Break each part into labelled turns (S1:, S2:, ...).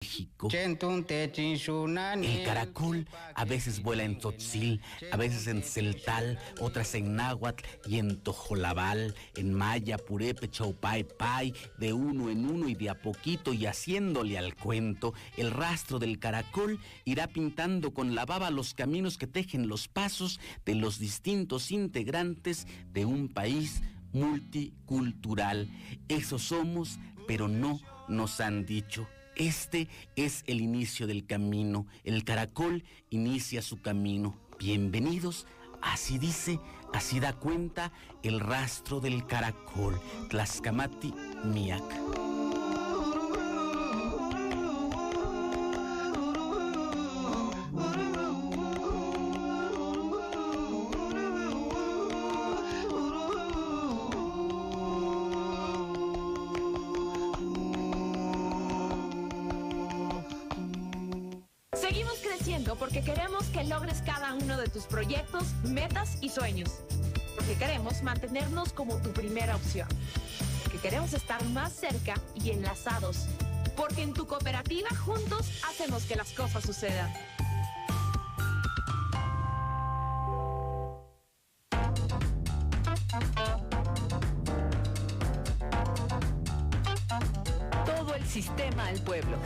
S1: México. El caracol a veces vuela en Tzotzil, a veces en Celtal, otras en náhuatl y en tojolabal, en maya, purépecha o pai, de uno en uno y de a poquito, y haciéndole al cuento, el rastro del caracol irá pintando con la baba los caminos que tejen los pasos de los distintos integrantes de un país multicultural. Eso somos, pero no nos han dicho. Este es el inicio del camino. El caracol inicia su camino. Bienvenidos. Así dice, así da cuenta el rastro del caracol. Tlaxcamati Miak.
S2: Porque queremos que logres cada uno de tus proyectos, metas y sueños. Porque queremos mantenernos como tu primera opción. Porque queremos estar más cerca y enlazados. Porque en tu cooperativa juntos hacemos que las cosas sucedan. Todo el sistema al pueblo.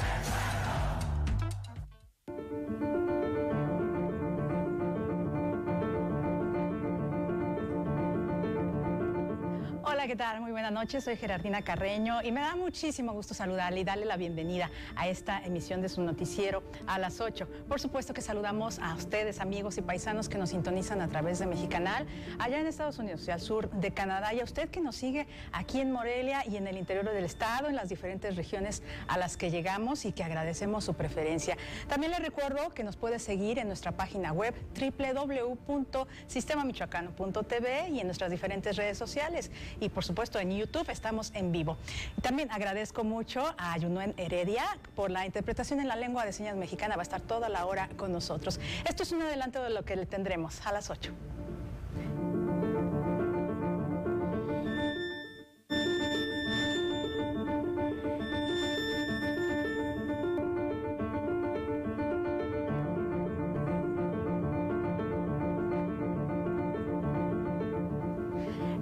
S3: Hola, ¿qué tal? Muy buenas noches, soy Gerardina Carreño y me da muchísimo gusto saludarle y darle la bienvenida a esta emisión de su noticiero a las 8. Por supuesto que saludamos a ustedes, amigos y paisanos que nos sintonizan a través de Mexicanal, allá en Estados Unidos y al sur de Canadá, y a usted que nos sigue aquí en Morelia y en el interior del estado, en las diferentes regiones a las que llegamos y que agradecemos su preferencia. También le recuerdo que nos puede seguir en nuestra página web www.sistemamichoacano.tv y en nuestras diferentes redes sociales. Y por supuesto en YouTube estamos en vivo. Y también agradezco mucho a Yunuen Heredia por la interpretación en la lengua de señas mexicana. Va a estar toda la hora con nosotros. Esto es un adelanto de lo que le tendremos a las 8.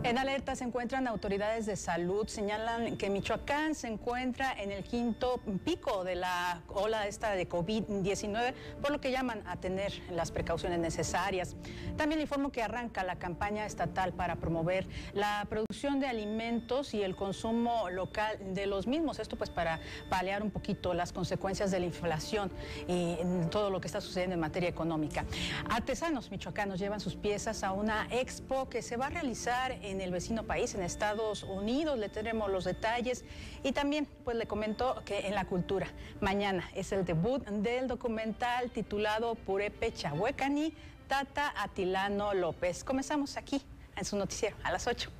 S3: En alerta se encuentran autoridades de salud, señalan que Michoacán se encuentra en el quinto pico de la ola esta de COVID-19, por lo que llaman a tener las precauciones necesarias. También le informo que arranca la campaña estatal para promover la producción de alimentos y el consumo local de los mismos, esto pues para paliar un poquito las consecuencias de la inflación y todo lo que está sucediendo en materia económica. Artesanos michoacanos llevan sus piezas a una expo que se va a realizar en el vecino país, en Estados Unidos. Le tenemos los detalles y también pues le comento que en la cultura mañana es el debut del documental titulado Purépecha Huecani, Tata Atilano López. Comenzamos aquí en su noticiero a las 8.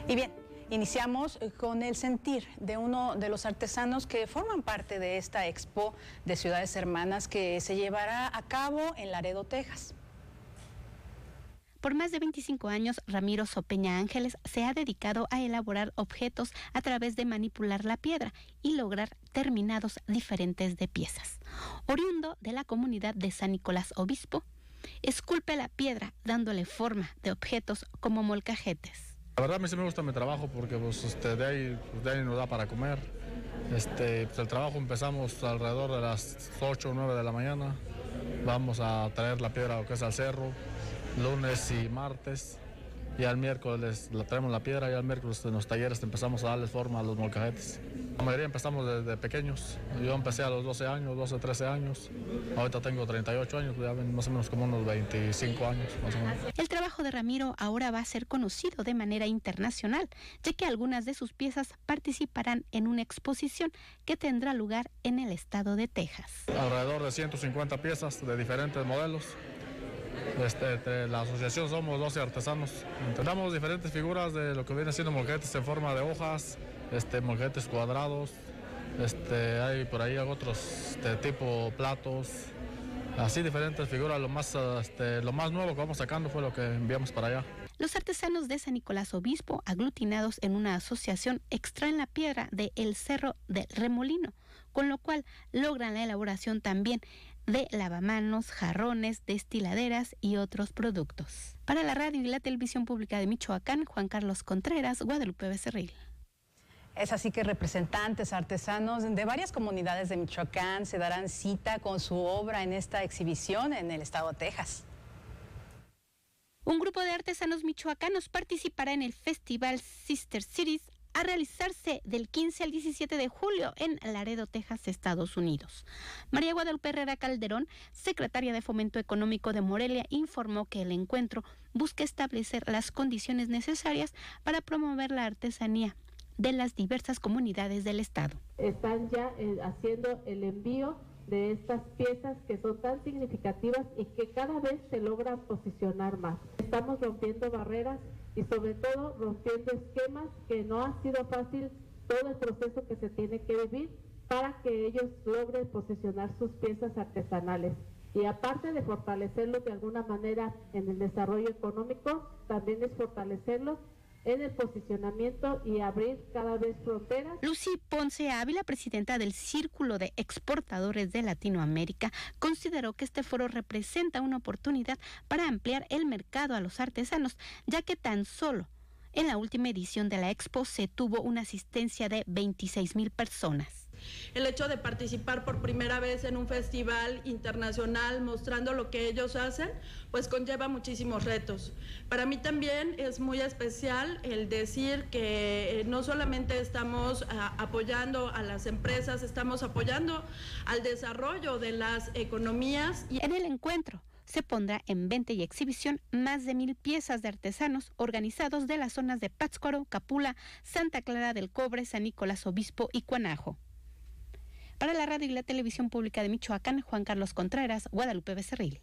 S3: Y bien, iniciamos con el sentir de uno de los artesanos que forman parte de esta expo de Ciudades Hermanas que se llevará a cabo en Laredo, Texas.
S4: Por más de 25 años, Ramiro Sopeña Ángeles se ha dedicado a elaborar objetos a través de manipular la piedra y lograr terminados diferentes de piezas. Oriundo de la comunidad de San Nicolás Obispo, esculpe la piedra dándole forma de objetos como molcajetes.
S5: La verdad a mí sí me gusta mi trabajo porque pues, de ahí nos da para comer. Pues, el trabajo empezamos alrededor de las 8 o 9 de la mañana. Vamos a traer la piedra que es al cerro, lunes y martes, y al miércoles traemos la piedra y al miércoles en los talleres empezamos a darles forma a los molcajetes. La mayoría empezamos desde pequeños. Yo empecé a los 12 años, 12, 13 años. Ahorita tengo 38 años, ya ven, más o menos como unos 25 años. Más o menos.
S4: El trabajo de Ramiro ahora va a ser conocido de manera internacional, ya que algunas de sus piezas participarán en una exposición que tendrá lugar en el estado de Texas.
S5: Alrededor de 150 piezas de diferentes modelos. La asociación somos 12 artesanos. Tenemos diferentes figuras de lo que viene siendo molcajetes en forma de hojas, molcajetes cuadrados, hay por ahí otros tipo platos, así diferentes figuras. Lo más nuevo que vamos sacando fue lo que enviamos para allá.
S4: Los artesanos de San Nicolás Obispo, aglutinados en una asociación, extraen la piedra de El Cerro del Remolino, con lo cual logran la elaboración también de lavamanos, jarrones, destiladeras y otros productos. Para la radio y la televisión pública de Michoacán, Juan Carlos Contreras, Guadalupe Becerril.
S3: Es así que representantes artesanos de varias comunidades de Michoacán se darán cita con su obra en esta exhibición en el estado de Texas.
S4: Un grupo de artesanos michoacanos participará en el Festival Sister Cities a realizarse del 15 al 17 de julio en Laredo, Texas, Estados Unidos. María Guadalupe Herrera Calderón, secretaria de Fomento Económico de Morelia, informó que el encuentro busca establecer las condiciones necesarias para promover la artesanía de las diversas comunidades del estado.
S6: Están ya haciendo el envío de estas piezas que son tan significativas y que cada vez se logran posicionar más. Estamos rompiendo barreras y sobre todo rompiendo esquemas que no ha sido fácil todo el proceso que se tiene que vivir para que ellos logren posicionar sus piezas artesanales. Y aparte de fortalecerlos de alguna manera en el desarrollo económico, también es fortalecerlos en el posicionamiento y abrir cada vez fronteras.
S4: Lucy Ponce Ávila, presidenta del Círculo de Exportadores de Latinoamérica, consideró que este foro representa una oportunidad para ampliar el mercado a los artesanos, ya que tan solo en la última edición de la Expo se tuvo una asistencia de 26,000 personas.
S7: El hecho de participar por primera vez en un festival internacional mostrando lo que ellos hacen, pues conlleva muchísimos retos. Para mí también es muy especial el decir que no solamente estamos apoyando a las empresas, estamos apoyando al desarrollo de las economías.
S4: En el encuentro se pondrá en venta y exhibición más de 1,000 piezas de artesanos organizados de las zonas de Pátzcuaro, Capula, Santa Clara del Cobre, San Nicolás Obispo y Cuanajo. Para la radio y la televisión pública de Michoacán, Juan Carlos Contreras, Guadalupe Becerril.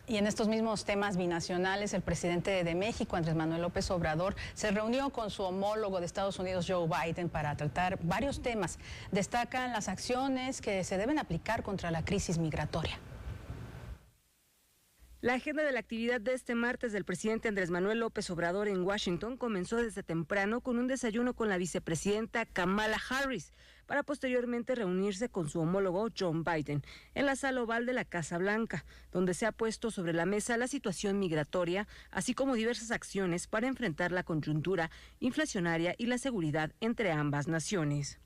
S3: Y en estos mismos temas binacionales, el presidente de México, Andrés Manuel López Obrador, se reunió con su homólogo de Estados Unidos, Joe Biden, para tratar varios temas. Destacan las acciones que se deben aplicar contra la crisis migratoria.
S8: La agenda de la actividad de este martes del presidente Andrés Manuel López Obrador en Washington comenzó desde temprano con un desayuno con la vicepresidenta Kamala Harris, para posteriormente reunirse con su homólogo John Biden en la sala oval de la Casa Blanca, donde se ha puesto sobre la mesa la situación migratoria, así como diversas acciones para enfrentar la coyuntura inflacionaria y la seguridad entre ambas naciones.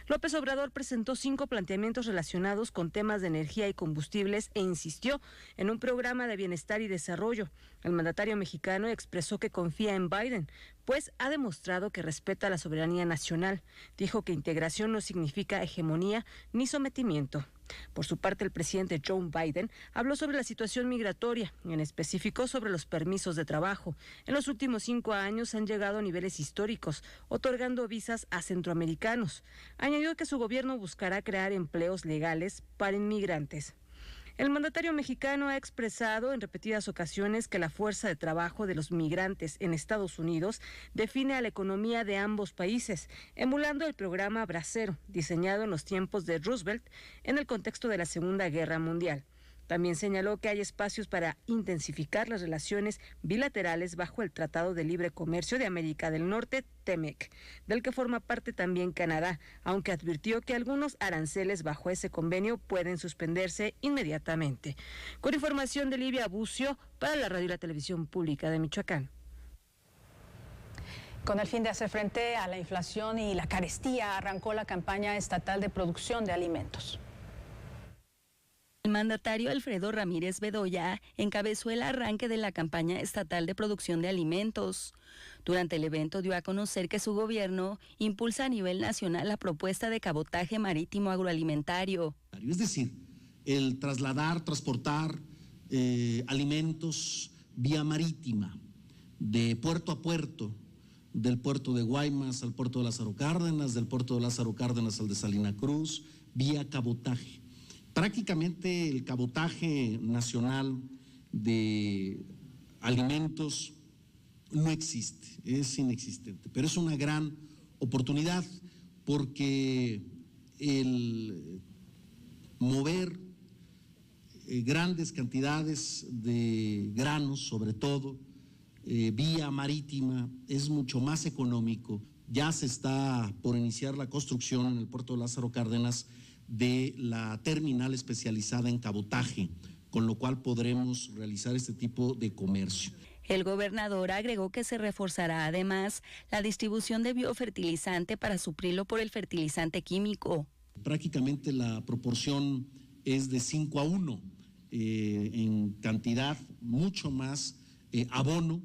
S8: López Obrador presentó 5 planteamientos relacionados con temas de energía y combustibles e insistió en un programa de bienestar y desarrollo. El mandatario mexicano expresó que confía en Biden, pues ha demostrado que respeta la soberanía nacional. Dijo que integración no significa hegemonía ni sometimiento. Por su parte, el presidente Joe Biden habló sobre la situación migratoria, en específico sobre los permisos de trabajo. En los últimos 5 años han llegado a niveles históricos, otorgando visas a centroamericanos. Añadió que su gobierno buscará crear empleos legales para inmigrantes. El mandatario mexicano ha expresado en repetidas ocasiones que la fuerza de trabajo de los migrantes en Estados Unidos define a la economía de ambos países, emulando el programa Bracero, diseñado en los tiempos de Roosevelt en el contexto de la Segunda Guerra Mundial. También señaló que hay espacios para intensificar las relaciones bilaterales bajo el Tratado de Libre Comercio de América del Norte, TEMEC, del que forma parte también Canadá, aunque advirtió que algunos aranceles bajo ese convenio pueden suspenderse inmediatamente. Con información de Livia Bucio para la radio y la televisión pública de Michoacán.
S3: Con el fin de hacer frente a la inflación y la carestía, arrancó la campaña estatal de producción de alimentos.
S9: El mandatario Alfredo Ramírez Bedoya encabezó el arranque de la campaña estatal de producción de alimentos. Durante el evento dio a conocer que su gobierno impulsa a nivel nacional la propuesta de cabotaje marítimo agroalimentario.
S10: Es decir, el transportar alimentos vía marítima, de puerto a puerto, del puerto de Guaymas al puerto de Lázaro Cárdenas, del puerto de Lázaro Cárdenas al de Salina Cruz, vía cabotaje. Prácticamente el cabotaje nacional de alimentos no existe, es inexistente, pero es una gran oportunidad porque el mover grandes cantidades de granos, sobre todo vía marítima, es mucho más económico ya se está por iniciar la construcción en el puerto de Lázaro Cárdenas de la terminal especializada en cabotaje, con lo cual podremos realizar este tipo de comercio.
S9: El gobernador agregó que se reforzará además la distribución de biofertilizante para suplirlo por el fertilizante químico.
S10: Prácticamente la proporción es de 5-1 en cantidad, mucho más abono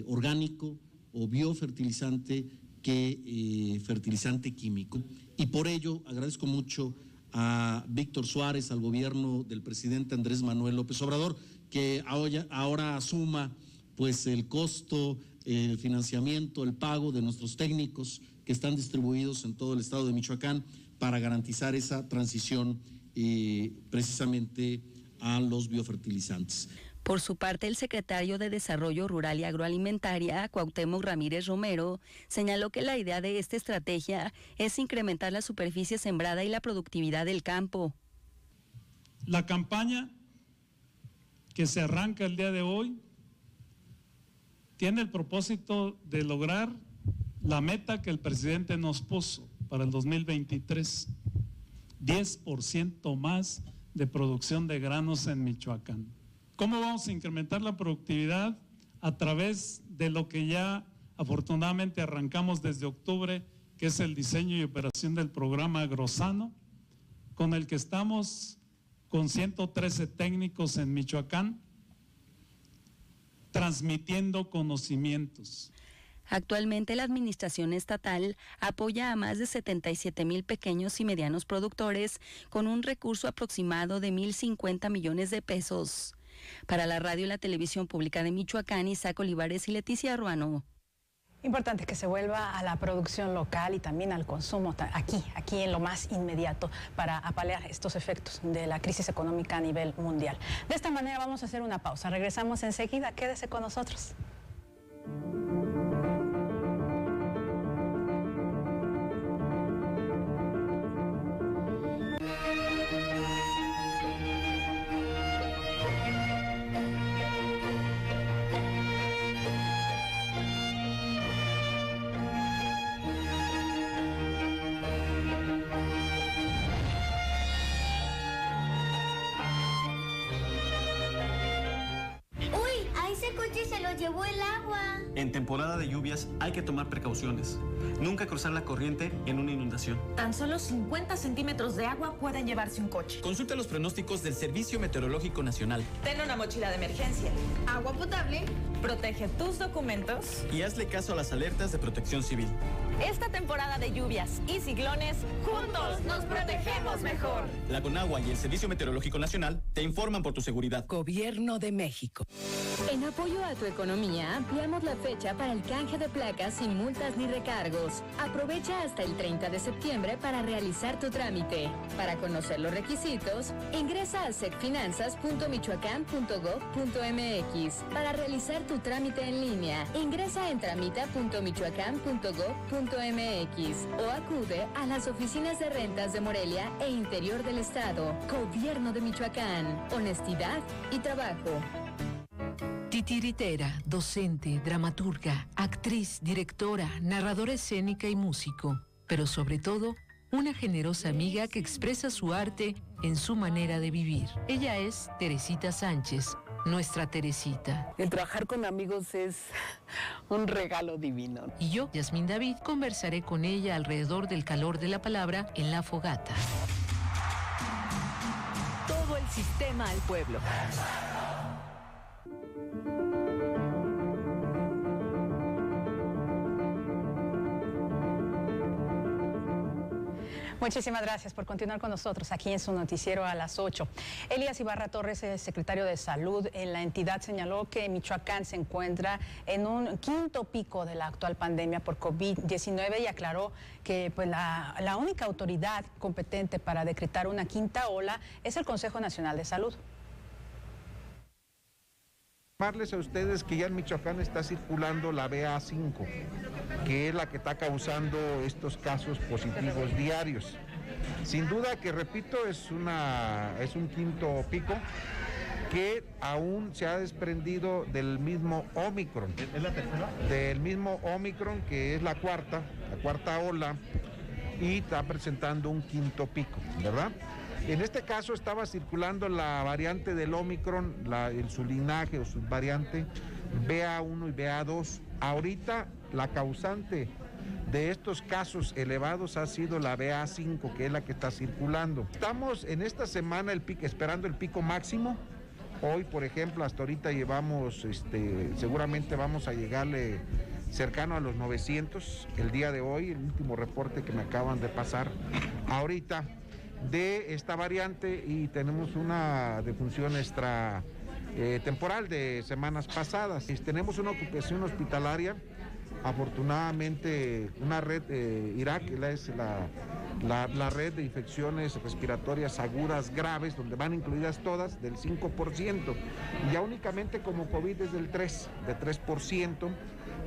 S10: orgánico o biofertilizante que fertilizante químico. Y por ello agradezco mucho a Víctor Suárez, al gobierno del presidente Andrés Manuel López Obrador, que ahora asuma pues el costo, el financiamiento, el pago de nuestros técnicos que están distribuidos en todo el estado de Michoacán para garantizar esa transición precisamente a los biofertilizantes.
S9: Por su parte, el secretario de Desarrollo Rural y Agroalimentaria, Cuauhtémoc Ramírez Romero, señaló que la idea de esta estrategia es incrementar la superficie sembrada y la productividad del campo.
S11: La campaña que se arranca el día de hoy tiene el propósito de lograr la meta que el presidente nos puso para el 2023, 10% más de producción de granos en Michoacán. ¿Cómo vamos a incrementar la productividad? A través de lo que ya afortunadamente arrancamos desde octubre, que es el diseño y operación del programa Agrosano, con el que estamos con 113 técnicos en Michoacán, transmitiendo conocimientos.
S9: Actualmente la administración estatal apoya a más de 77,000 pequeños y medianos productores con un recurso aproximado de 1,050 millones de pesos. Para la radio y la televisión pública de Michoacán, Isaac Olivares y Leticia Ruano.
S3: Importante que se vuelva a la producción local y también al consumo aquí en lo más inmediato para apalear estos efectos de la crisis económica a nivel mundial. De esta manera vamos a hacer una pausa. Regresamos enseguida. Quédese con nosotros.
S12: Llevó el agua.
S13: En temporada de lluvias hay que tomar precauciones. Nunca cruzar la corriente en una inundación.
S2: Tan solo 50 centímetros de agua pueden llevarse un coche.
S13: Consulta los pronósticos del Servicio Meteorológico Nacional.
S2: Ten una mochila de emergencia. Agua potable. Protege tus documentos.
S13: Y hazle caso a las alertas de Protección Civil.
S2: Esta temporada de lluvias y ciclones, juntos nos protegemos mejor.
S13: La Conagua y el Servicio Meteorológico Nacional te informan por tu seguridad.
S14: Gobierno de México.
S15: En apoyo a tu economía, ampliamos la fecha para el canje de placas sin multas ni recargos. Aprovecha hasta el 30 de septiembre para realizar tu trámite. Para conocer los requisitos, ingresa a secfinanzas.michoacán.gov.mx. Para realizar tu trámite en línea, ingresa en tramita.michoacán.gov.mx o acude a las oficinas de rentas de Morelia e interior del estado. Gobierno de Michoacán. Honestidad y trabajo.
S14: Titiritera, docente, dramaturga, actriz, directora, narradora escénica y músico, pero sobre todo, una generosa amiga que expresa su arte en su manera de vivir. Ella es Teresita Sánchez, nuestra Teresita.
S16: El trabajar con amigos es un regalo divino.
S14: Y yo, Yasmín David, conversaré con ella alrededor del calor de la palabra en la fogata. Todo el sistema al pueblo.
S3: Muchísimas gracias por continuar con nosotros aquí en su noticiero a las 8. Elías Ibarra Torres, el secretario de Salud en la entidad, señaló que Michoacán se encuentra en un quinto pico de la actual pandemia por COVID-19 y aclaró que pues, la única autoridad competente para decretar una quinta ola es el Consejo Nacional de Salud.
S17: Informarles a ustedes que ya en Michoacán está circulando la BA5, que es la que está causando estos casos positivos diarios. Sin duda que, repito, es un quinto pico que aún se ha desprendido del mismo Omicron.
S12: ¿Es la tercera?
S17: Del mismo Omicron, que es la cuarta ola, y está presentando un quinto pico, ¿verdad? En este caso estaba circulando la variante del Omicron, su linaje o su variante BA1 y BA2. Ahorita la causante de estos casos elevados ha sido la BA5, que es la que está circulando. Estamos en esta semana esperando el pico máximo. Hoy, por ejemplo, hasta ahorita llevamos, seguramente vamos a llegarle cercano a los 900 el día de hoy, el último reporte que me acaban de pasar ahorita de esta variante, y tenemos una defunción temporal de semanas pasadas. Tenemos una ocupación hospitalaria, afortunadamente una red IRAC, es la red de infecciones respiratorias agudas graves, donde van incluidas todas, del 5%, y ya únicamente como COVID es del 3%,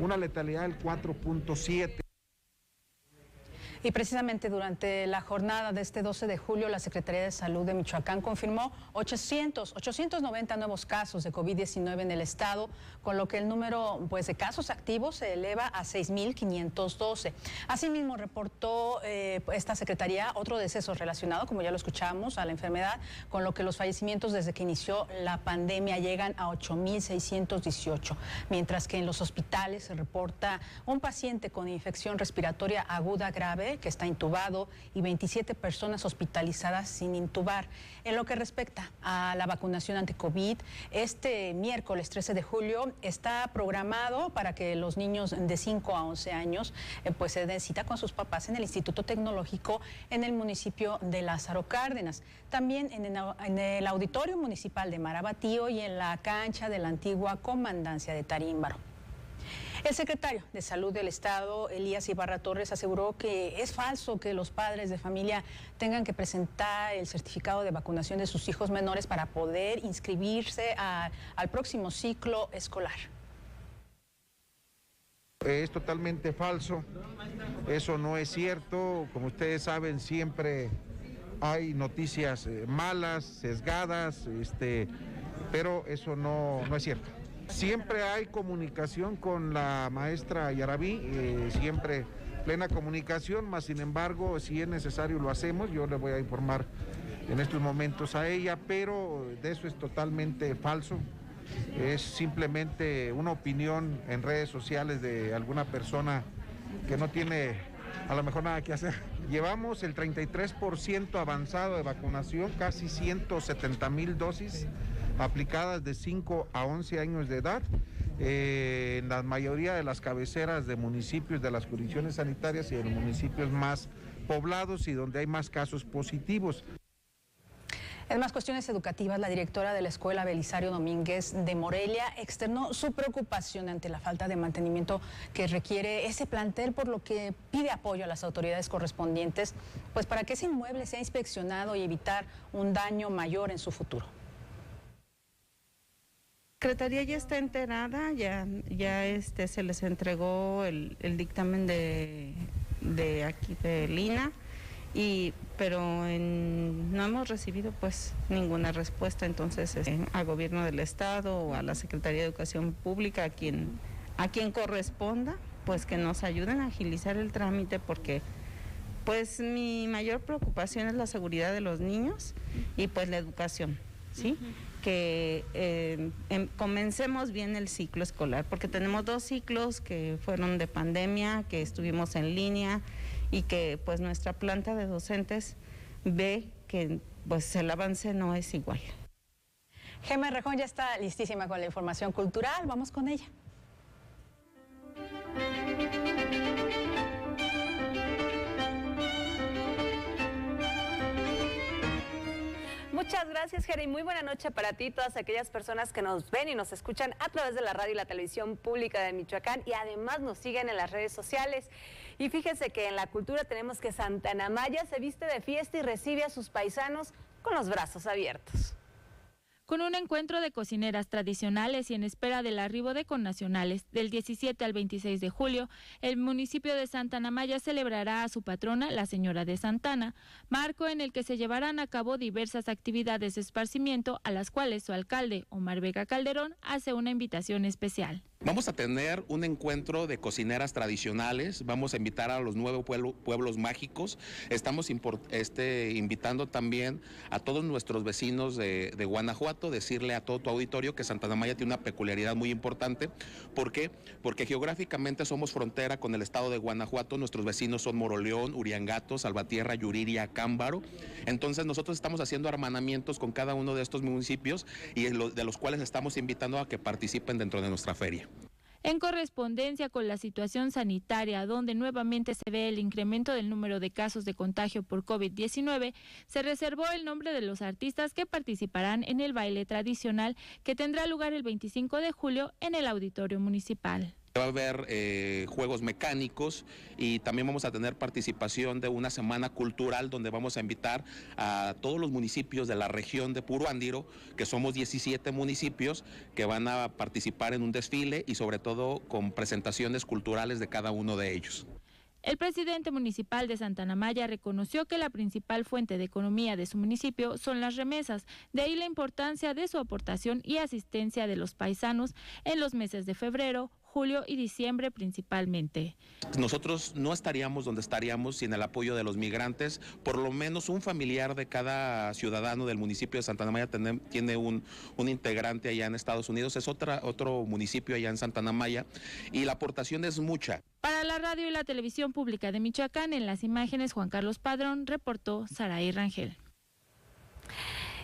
S17: una letalidad del 4.7%.
S3: Y precisamente durante la jornada de este 12 de julio, la Secretaría de Salud de Michoacán confirmó 890 nuevos casos de COVID-19 en el estado, con lo que el número de casos activos se eleva a 6.512. Asimismo, reportó esta Secretaría otro deceso relacionado, como ya lo escuchábamos, a la enfermedad, con lo que los fallecimientos desde que inició la pandemia llegan a 8.618, mientras que en los hospitales se reporta un paciente con infección respiratoria aguda grave que está intubado y 27 personas hospitalizadas sin intubar. En lo que respecta a la vacunación anti-COVID, este miércoles 13 de julio está programado para que los niños de 5 a 11 años se den cita con sus papás en el Instituto Tecnológico en el municipio de Lázaro Cárdenas. También en el Auditorio Municipal de Marabatío y en la cancha de la antigua Comandancia de Tarímbaro. El secretario de Salud del Estado, Elías Ibarra Torres, aseguró que es falso que los padres de familia tengan que presentar el certificado de vacunación de sus hijos menores para poder inscribirse al próximo ciclo escolar.
S17: Es totalmente falso, eso no es cierto. Como ustedes saben, siempre hay noticias malas, sesgadas, pero eso no es cierto. Siempre hay comunicación con la maestra Yarabí, siempre plena comunicación, más sin embargo, si es necesario lo hacemos. Yo le voy a informar en estos momentos a ella, pero de eso es totalmente falso. Es simplemente una opinión en redes sociales de alguna persona que no tiene a lo mejor nada que hacer. Llevamos el 33% avanzado de vacunación, casi 170,000 dosis aplicadas de 5 a 11 años de edad en la mayoría de las cabeceras de municipios de las jurisdicciones sanitarias y en los municipios más poblados y donde hay más casos positivos.
S3: En más cuestiones educativas, la directora de la Escuela Belisario Domínguez de Morelia externó su preocupación ante la falta de mantenimiento que requiere ese plantel, por lo que pide apoyo a las autoridades correspondientes, para que ese inmueble sea inspeccionado y evitar un daño mayor en su futuro.
S18: La Secretaría ya está enterada, ya se les entregó el dictamen de aquí de Lina, pero no hemos recibido ninguna respuesta. Entonces al gobierno del estado o a la Secretaría de Educación Pública, a quien corresponda, que nos ayuden a agilizar el trámite, porque mi mayor preocupación es la seguridad de los niños y la educación, ¿sí? Que comencemos bien el ciclo escolar, porque tenemos 2 ciclos que fueron de pandemia, que estuvimos en línea y que nuestra planta de docentes ve que el avance no es igual.
S3: Gema Rejón ya está listísima con la información cultural, vamos con ella.
S19: Muchas gracias, Jera, y muy buena noche para ti, todas aquellas personas que nos ven y nos escuchan a través de la radio y la televisión pública de Michoacán, y además nos siguen en las redes sociales. Y fíjense que en la cultura tenemos que Santana Maya se viste de fiesta y recibe a sus paisanos con los brazos abiertos.
S12: con un encuentro de cocineras tradicionales y en espera del arribo de connacionales. Del 17 al 26 de julio, el municipio de Santana Maya celebrará a su patrona, la Señora de Santana, marco en el que se llevarán a cabo diversas actividades de esparcimiento a las cuales su alcalde, Omar Vega Calderón, hace una invitación especial.
S20: Vamos a tener un encuentro de cocineras tradicionales, vamos a invitar a los 9 pueblos mágicos, estamos invitando también a todos nuestros vecinos de Guanajuato, decirle a todo tu auditorio que Santana Maya tiene una peculiaridad muy importante. ¿Por qué? Porque geográficamente somos frontera con el estado de Guanajuato, nuestros vecinos son Moroleón, Uriangato, Salvatierra, Yuriria, Cámbaro, entonces nosotros estamos haciendo hermanamientos con cada uno de estos municipios y de los cuales estamos invitando a que participen dentro de nuestra feria.
S12: En correspondencia con la situación sanitaria, donde nuevamente se ve el incremento del número de casos de contagio por COVID-19, se reservó el nombre de los artistas que participarán en el baile tradicional que tendrá lugar el 25 de julio en el Auditorio Municipal.
S20: Va a haber juegos mecánicos y también vamos a tener participación de una semana cultural donde vamos a invitar a todos los municipios de la región de Puro Ándiro, que somos 17 municipios que van a participar en un desfile y sobre todo con presentaciones culturales de cada uno de ellos.
S12: El presidente municipal de Santana Maya reconoció que la principal fuente de economía de su municipio son las remesas, de ahí la importancia de su aportación y asistencia de los paisanos en los meses de febrero, julio y diciembre principalmente.
S20: Nosotros no estaríamos donde estaríamos sin el apoyo de los migrantes. Por lo menos un familiar de cada ciudadano del municipio de Santana Maya tiene un integrante allá en Estados Unidos, es otro municipio allá en Santana Maya y la aportación es mucha.
S12: Para la radio y la televisión pública de Michoacán, en las imágenes Juan Carlos Padrón, reportó Saraí Rangel.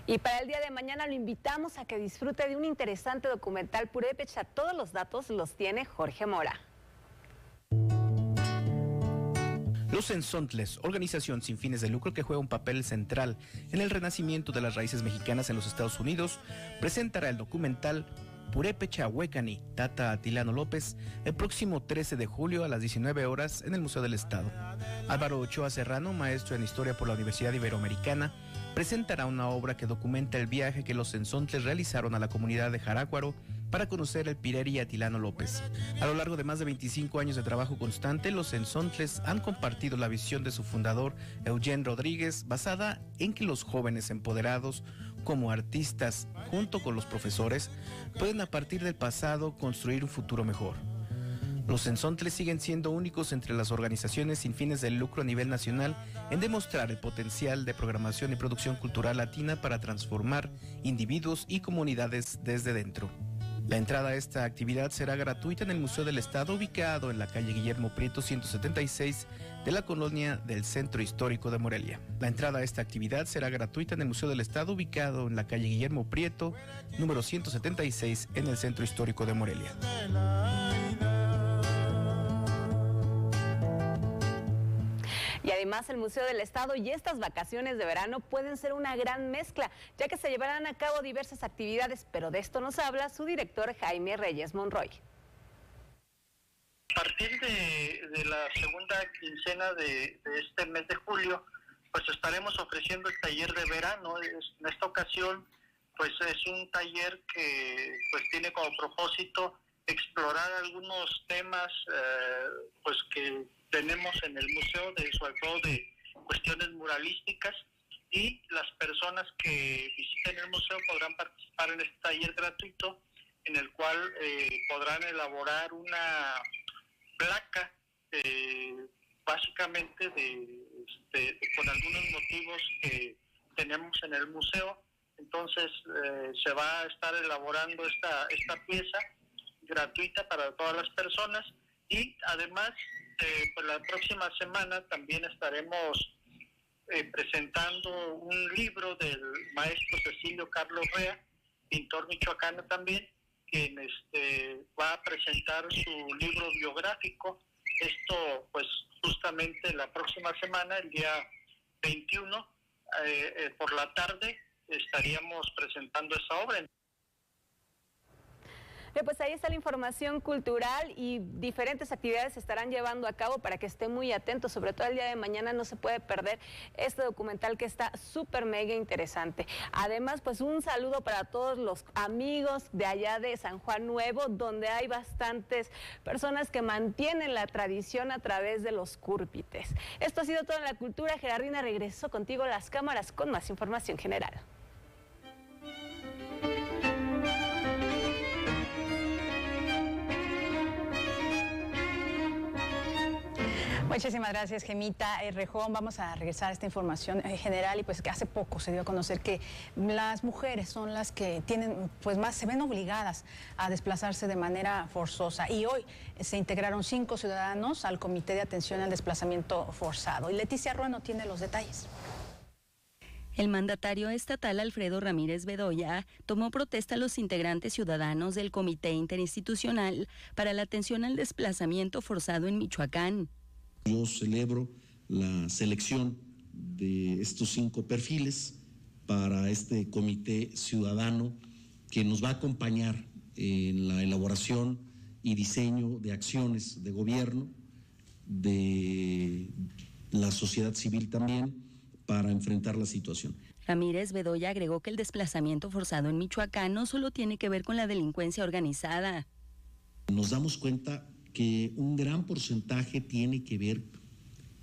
S19: Y para el día de mañana lo invitamos a que disfrute de un interesante documental purépecha. Todos los datos los tiene Jorge Mora.
S21: Los Zenzontles, organización sin fines de lucro que juega un papel central en el renacimiento de las raíces mexicanas en los Estados Unidos, presentará el documental Purépecha Huecani, Tata Atilano López, el próximo 13 de julio a las 19 horas en el Museo del Estado. Álvaro Ochoa Serrano, maestro en Historia por la Universidad Iberoamericana, presentará una obra que documenta el viaje que los Zenzontles realizaron a la comunidad de Jarácuaro para conocer el Pireri Atilano López. A lo largo de más de 25 años de trabajo constante, los Zenzontles han compartido la visión de su fundador, Eugene Rodríguez, basada en que los jóvenes empoderados, como artistas, junto con los profesores, pueden a partir del pasado construir un futuro mejor. Los Zenzontles siguen siendo únicos entre las organizaciones sin fines de lucro a nivel nacional en demostrar el potencial de programación y producción cultural latina para transformar individuos y comunidades desde dentro. La entrada a esta actividad será gratuita en el Museo del Estado, ubicado en la calle Guillermo Prieto 176 de la colonia del Centro Histórico de Morelia. La entrada a esta actividad será gratuita en el Museo del Estado, ubicado en la calle Guillermo Prieto, número 176 en el Centro Histórico de Morelia.
S19: Y además el Museo del Estado y estas vacaciones de verano pueden ser una gran mezcla, ya que se llevarán a cabo diversas actividades, pero de esto nos habla su director Jaime Reyes Monroy.
S22: A partir de la segunda quincena de este mes de julio, pues estaremos ofreciendo el taller de verano. En esta ocasión, pues es un taller que pues tiene como propósito explorar algunos temas pues que tenemos en el museo, sobre todo de cuestiones muralísticas, y las personas que visiten el museo podrán participar en este taller gratuito en el cual podrán elaborar una placa básicamente con algunos motivos que tenemos en el museo. Entonces se va a estar elaborando esta pieza gratuita para todas las personas, y además pues la próxima semana también estaremos presentando un libro del maestro Cecilio Carlos Rea, pintor michoacano también, quien va a presentar su libro biográfico. Esto pues justamente la próxima semana, el día 21, por la tarde, estaríamos presentando esa obra.
S19: Pues ahí está la información cultural y diferentes actividades se estarán llevando a cabo para que esté muy atento, sobre todo el día de mañana no se puede perder este documental que está súper mega interesante. Además, pues un saludo para todos los amigos de allá de San Juan Nuevo, donde hay bastantes personas que mantienen la tradición a través de los cúrpites. Esto ha sido todo en la cultura. Gerardina, regreso contigo a las cámaras con más información general.
S3: Muchísimas gracias, Gemita Rejón. Vamos a regresar a esta información general y pues que hace poco se dio a conocer que las mujeres son las que tienen pues más, se ven obligadas a desplazarse de manera forzosa y hoy se integraron 5 ciudadanos al Comité de Atención al Desplazamiento Forzado y Leticia Ruano tiene los detalles.
S9: El mandatario estatal Alfredo Ramírez Bedoya tomó protesta a los integrantes ciudadanos del Comité Interinstitucional para la Atención al Desplazamiento Forzado en Michoacán.
S10: Yo celebro la selección de estos 5 perfiles para este comité ciudadano que nos va a acompañar en la elaboración y diseño de acciones de gobierno, de la sociedad civil también, para enfrentar la situación.
S9: Ramírez Bedoya agregó que el desplazamiento forzado en Michoacán no solo tiene que ver con la delincuencia organizada.
S10: Nos damos cuenta que un gran porcentaje tiene que ver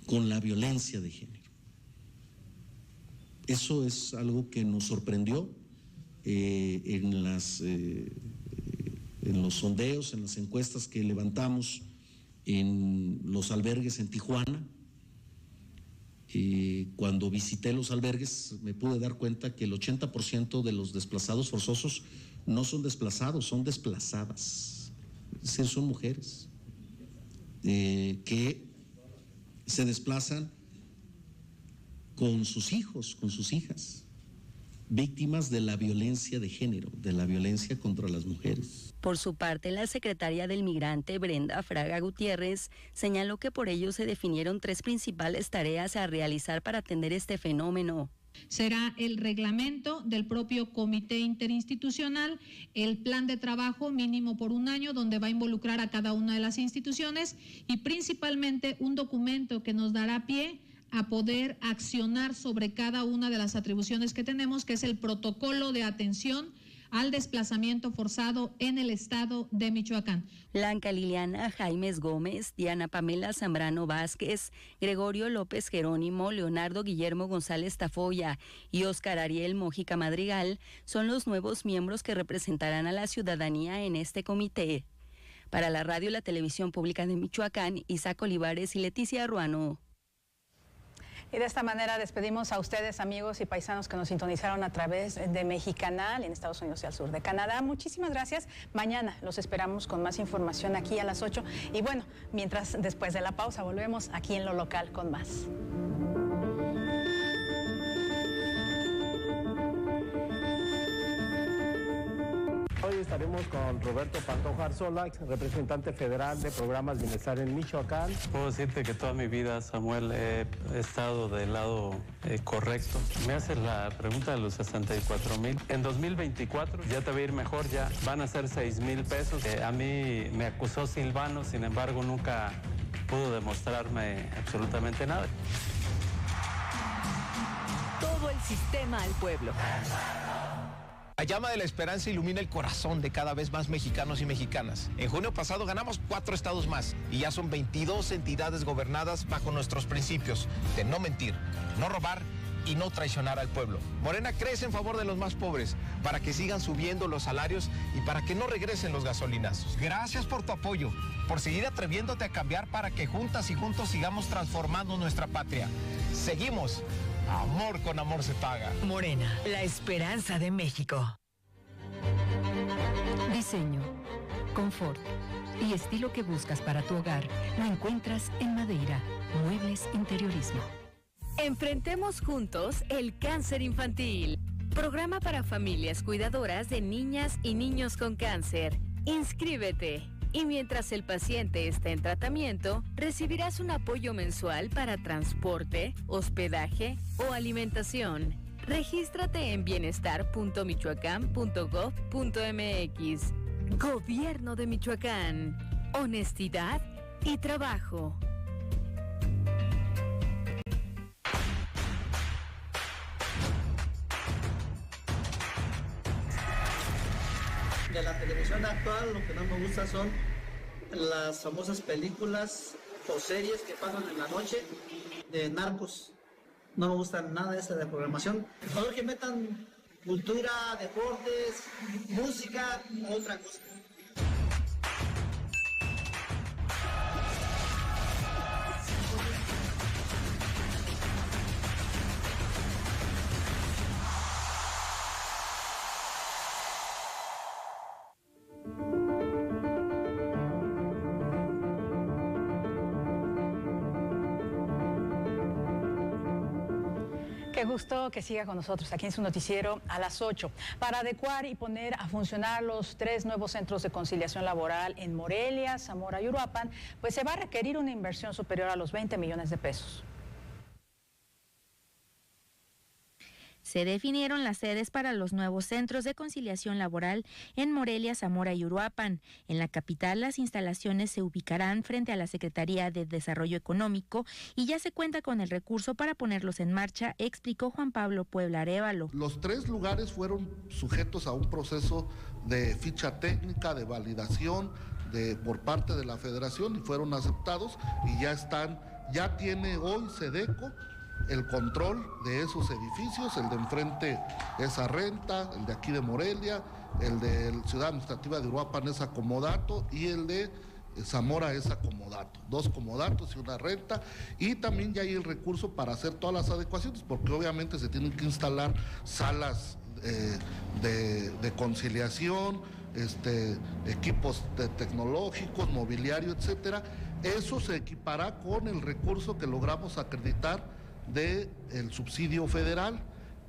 S10: con la violencia de género. Eso es algo que nos sorprendió en los sondeos, en las encuestas que levantamos en los albergues en Tijuana. Cuando visité los albergues me pude dar cuenta que el 80% de los desplazados forzosos no son desplazados, son desplazadas. Es decir, son mujeres que se desplazan con sus hijos, con sus hijas, víctimas de la violencia de género, de la violencia contra las mujeres.
S9: Por su parte, la secretaria del Migrante, Brenda Fraga Gutiérrez, señaló que por ello se definieron 3 principales tareas a realizar para atender este fenómeno.
S1: Será el reglamento del propio comité interinstitucional, el plan de trabajo mínimo por 1 año, donde va a involucrar a cada una de las instituciones y principalmente un documento que nos dará pie a poder accionar sobre cada una de las atribuciones que tenemos, que es el protocolo de atención al desplazamiento forzado en el estado de Michoacán.
S9: Blanca Liliana Jaimes Gómez, Diana Pamela Zambrano Vázquez, Gregorio López Jerónimo, Leonardo Guillermo González Tafoya y Óscar Ariel Mójica Madrigal son los nuevos miembros que representarán a la ciudadanía en este comité. Para la radio y la televisión pública de Michoacán, Isaac Olivares y Leticia Ruano.
S3: Y de esta manera despedimos a ustedes, amigos y paisanos que nos sintonizaron a través de Mexicanal en Estados Unidos y al sur de Canadá. Muchísimas gracias. Mañana los esperamos con más información aquí a las 8. Y bueno, mientras después de la pausa volvemos aquí en Lo Local con más.
S5: Hoy estaremos con Roberto Pantoja Arzola, representante federal de Programas Bienestar en Michoacán.
S23: Puedo decirte que toda mi vida, Samuel, he estado del lado correcto. Me haces la pregunta de los 64,000. En 2024 ya te va a ir mejor, ya van a ser 6,000 pesos. A mí me acusó Silvano, sin embargo nunca pudo demostrarme absolutamente nada.
S24: Todo el sistema al pueblo.
S25: La llama de la esperanza ilumina el corazón de cada vez más mexicanos y mexicanas. En junio pasado ganamos 4 estados más y ya son 22 entidades gobernadas bajo nuestros principios de no mentir, no robar y no traicionar al pueblo. Morena crece en favor de los más pobres para que sigan subiendo los salarios y para que no regresen los gasolinazos. Gracias por tu apoyo, por seguir atreviéndote a cambiar para que juntas y juntos sigamos transformando nuestra patria. Seguimos. Amor con amor se paga.
S24: Morena, la esperanza de México. Diseño, confort y estilo que buscas para tu hogar lo encuentras en Madeira, Muebles Interiorismo.
S15: Enfrentemos juntos el cáncer infantil. Programa para familias cuidadoras de niñas y niños con cáncer. Inscríbete. Y mientras el paciente está en tratamiento, recibirás un apoyo mensual para transporte, hospedaje o alimentación. Regístrate en bienestar.michoacán.gov.mx.
S24: Gobierno de Michoacán. Honestidad y trabajo.
S4: De la televisión actual, lo que no me gusta son las famosas películas o series que pasan en la noche de narcos. No me gusta nada esa de programación. Por favor, que metan cultura, deportes, música, otra cosa.
S3: Qué gusto que siga con nosotros aquí en su noticiero a las 8. Para adecuar y poner a funcionar los 3 nuevos centros de conciliación laboral en Morelia, Zamora y Uruapan, pues se va a requerir una inversión superior a los 20 millones de pesos.
S6: Se definieron las sedes para los nuevos centros de conciliación laboral en Morelia, Zamora y Uruapan. En la capital, las instalaciones se ubicarán frente a la Secretaría de Desarrollo Económico y ya se cuenta con el recurso para ponerlos en marcha, explicó Juan Pablo Puebla Arévalo.
S7: Los 3 lugares fueron sujetos a un proceso de ficha técnica, de validación por parte de la Federación y fueron aceptados y ya tiene hoy SEDECO el control de esos edificios, el de enfrente es Arrenta, el de aquí de Morelia, el de Ciudad Administrativa de Uruapan es Acomodato y el de Zamora es Acomodato, 2 comodatos y una renta, y también ya hay el recurso para hacer todas las adecuaciones, porque obviamente se tienen que instalar salas de conciliación, equipos tecnológicos, mobiliario, etcétera. Eso se equipará con el recurso que logramos acreditar del subsidio federal,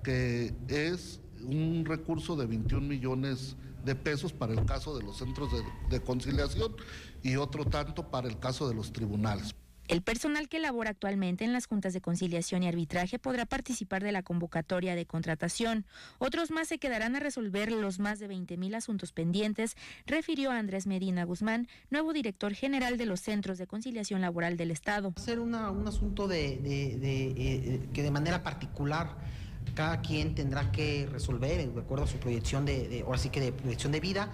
S7: que es un recurso de 21 millones de pesos para el caso de los centros de conciliación y otro tanto para el caso de los tribunales.
S6: El personal que labora actualmente en las juntas de conciliación y arbitraje podrá participar de la convocatoria de contratación. Otros más se quedarán a resolver los más de 20,000 asuntos pendientes, refirió Andrés Medina Guzmán, nuevo director general de los centros de conciliación laboral del Estado.
S8: Hacer un asunto que de manera particular cada quien tendrá que resolver de acuerdo a su proyección ahora sí que de proyección de vida.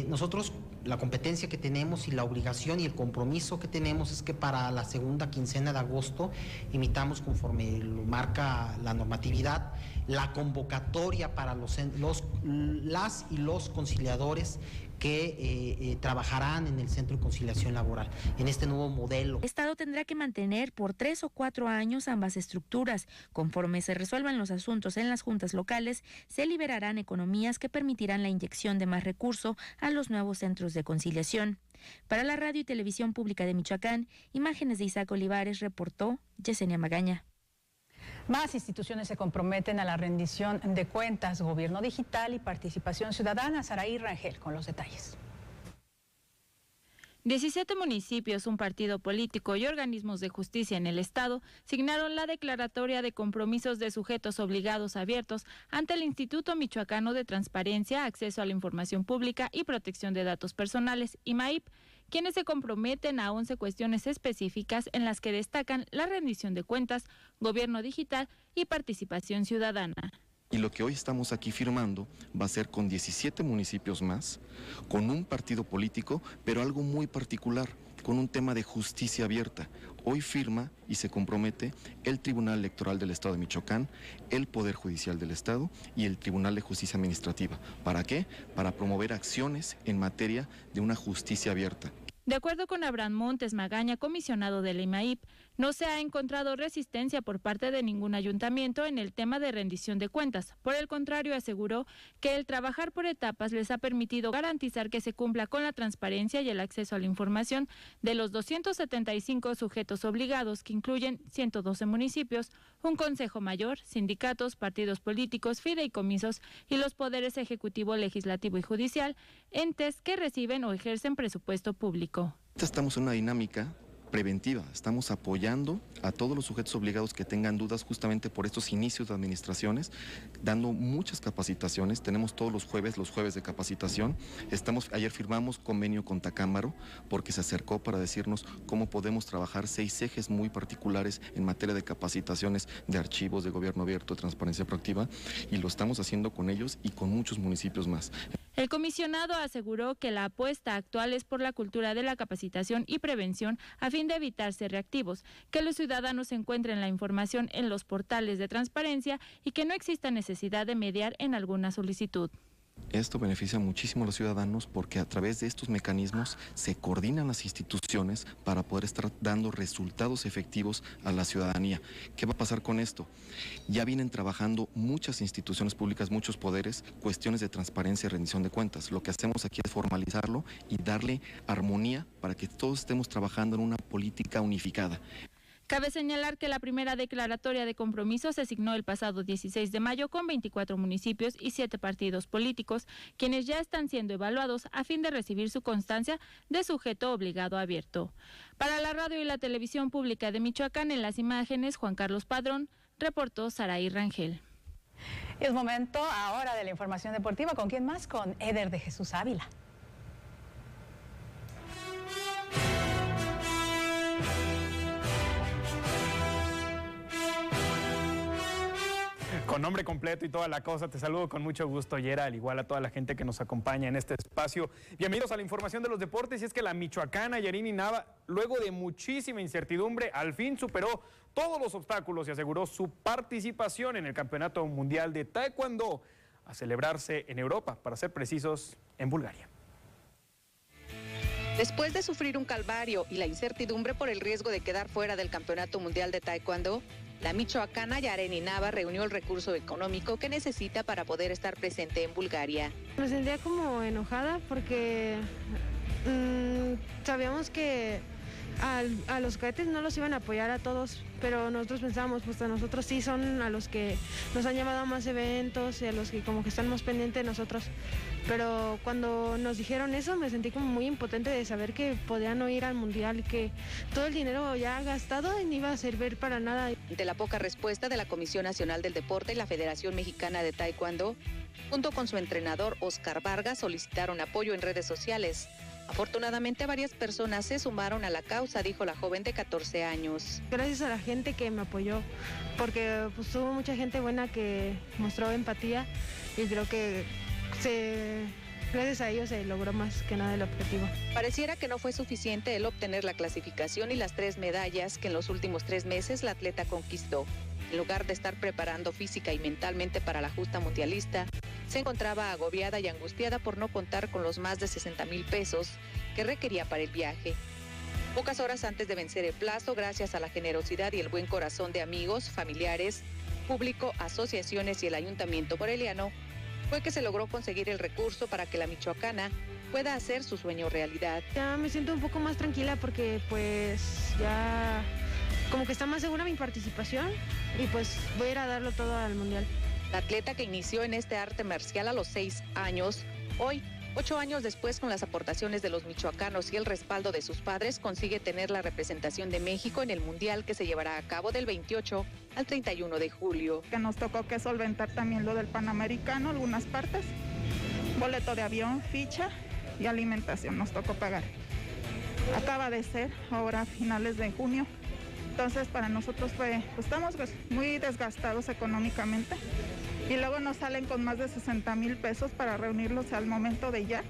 S8: Nosotros la competencia que tenemos y la obligación y el compromiso que tenemos es que para la segunda quincena de agosto emitamos, conforme lo marca la normatividad, la convocatoria para las y los conciliadores que trabajarán en el Centro de Conciliación Laboral, en este nuevo modelo.
S6: El Estado tendrá que mantener por 3 o 4 años ambas estructuras. Conforme se resuelvan los asuntos en las juntas locales, se liberarán economías que permitirán la inyección de más recurso a los nuevos centros de conciliación. Para la Radio y Televisión Pública de Michoacán, imágenes de Isaac Olivares, reportó Yesenia Magaña.
S3: Más instituciones se comprometen a la rendición de cuentas, gobierno digital y participación ciudadana. Saraí Rangel con los detalles.
S12: 17 municipios, un partido político y organismos de justicia en el Estado signaron la declaratoria de compromisos de sujetos obligados abiertos ante el Instituto Michoacano de Transparencia, Acceso a la Información Pública y Protección de Datos Personales, IMAIP, quienes se comprometen a 11 cuestiones específicas en las que destacan la rendición de cuentas, gobierno digital y participación ciudadana.
S11: Y lo que hoy estamos aquí firmando va a ser con 17 municipios más, con un partido político, pero algo muy particular, con un tema de justicia abierta. Hoy firma y se compromete el Tribunal Electoral del Estado de Michoacán, el Poder Judicial del Estado y el Tribunal de Justicia Administrativa. ¿Para qué? Para promover acciones en materia de una justicia abierta.
S12: De acuerdo con Abraham Montes Magaña, comisionado de la IMAIP, no se ha encontrado resistencia por parte de ningún ayuntamiento en el tema de rendición de cuentas. Por el contrario, aseguró que el trabajar por etapas les ha permitido garantizar que se cumpla con la transparencia y el acceso a la información de los 275 sujetos obligados, que incluyen 112 municipios, un consejo mayor, sindicatos, partidos políticos, fideicomisos y los poderes ejecutivo, legislativo y judicial, entes que reciben o ejercen presupuesto público.
S11: Estamos en una dinámica preventiva, estamos apoyando a todos los sujetos obligados que tengan dudas justamente por estos inicios de administraciones, dando muchas capacitaciones. Tenemos todos los jueves de capacitación. Ayer firmamos convenio con Tacámbaro porque se acercó para decirnos cómo podemos trabajar 6 ejes muy particulares en materia de capacitaciones de archivos, de gobierno abierto, de transparencia proactiva, y lo estamos haciendo con ellos y con muchos municipios más.
S12: El comisionado aseguró que la apuesta actual es por la cultura de la capacitación y prevención a fin de evitar ser reactivos, que los ciudadanos encuentren la información en los portales de transparencia y que no exista necesidad de mediar en alguna solicitud.
S11: Esto beneficia muchísimo a los ciudadanos porque a través de estos mecanismos se coordinan las instituciones para poder estar dando resultados efectivos a la ciudadanía. ¿Qué va a pasar con esto? Ya vienen trabajando muchas instituciones públicas, muchos poderes, cuestiones de transparencia y rendición de cuentas. Lo que hacemos aquí es formalizarlo y darle armonía para que todos estemos trabajando en una política unificada.
S12: Cabe señalar que la primera declaratoria de compromiso se signó el pasado 16 de mayo con 24 municipios y 7 partidos políticos, quienes ya están siendo evaluados a fin de recibir su constancia de sujeto obligado abierto. Para la radio y la televisión pública de Michoacán, en las imágenes, Juan Carlos Padrón, reportó Saraí Rangel.
S3: Es momento ahora de la información deportiva. ¿Con quién más? Con Eder de Jesús Ávila.
S2: Con nombre completo y toda la cosa, te saludo con mucho gusto, Yera, al igual a toda la gente que nos acompaña en este espacio. Bienvenidos a la información de los deportes, y es que la michoacana Yarini Nava, luego de muchísima incertidumbre, al fin superó todos los obstáculos y aseguró su participación en el Campeonato Mundial de Taekwondo, a celebrarse en Europa, para ser precisos, en Bulgaria.
S13: Después de sufrir un calvario y la incertidumbre por el riesgo de quedar fuera del Campeonato Mundial de Taekwondo, la michoacana Yarini Nava reunió el recurso económico que necesita para poder estar presente en Bulgaria.
S14: Me sentía como enojada porque sabíamos que a los cadetes no los iban a apoyar a todos, pero nosotros pensábamos, pues a nosotros sí son a los que nos han llamado a más eventos y a los que como que están más pendientes de nosotros. Pero cuando nos dijeron eso me sentí como muy impotente de saber que podían no ir al mundial y que todo el dinero ya gastado no iba a servir para nada.
S13: Ante la poca respuesta de la Comisión Nacional del Deporte y la Federación Mexicana de Taekwondo, junto con su entrenador Oscar Vargas, solicitaron apoyo en redes sociales. Afortunadamente varias personas se sumaron a la causa, dijo la joven de 14 años.
S14: Gracias a la gente que me apoyó, porque pues hubo mucha gente buena que mostró empatía y creo que gracias a ellos se logró más que nada el objetivo.
S13: Pareciera que no fue suficiente el obtener la clasificación y las 3 medallas que en los últimos 3 meses la atleta conquistó. En lugar de estar preparando física y mentalmente para la justa mundialista, se encontraba agobiada y angustiada por no contar con los más de 60,000 pesos que requería para el viaje. Pocas horas antes de vencer el plazo, gracias a la generosidad y el buen corazón de amigos, familiares, público, asociaciones y el Ayuntamiento Morelia, fue que se logró conseguir el recurso para que la michoacana pueda hacer su sueño realidad.
S14: Ya me siento un poco más tranquila porque pues ya como que está más segura mi participación y pues voy a ir a darlo todo al mundial.
S13: La atleta que inició en este arte marcial a los 6 años, hoy, 8 años después, con las aportaciones de los michoacanos y el respaldo de sus padres, consigue tener la representación de México en el mundial que se llevará a cabo del 28 al 31 de julio.
S16: Que nos tocó que solventar también lo del Panamericano, algunas partes, boleto de avión, ficha y alimentación nos tocó pagar. Acaba de ser ahora a finales de junio. Entonces para nosotros pues estamos muy desgastados económicamente y luego nos salen con más de 60,000 pesos para reunirlos al momento de ya.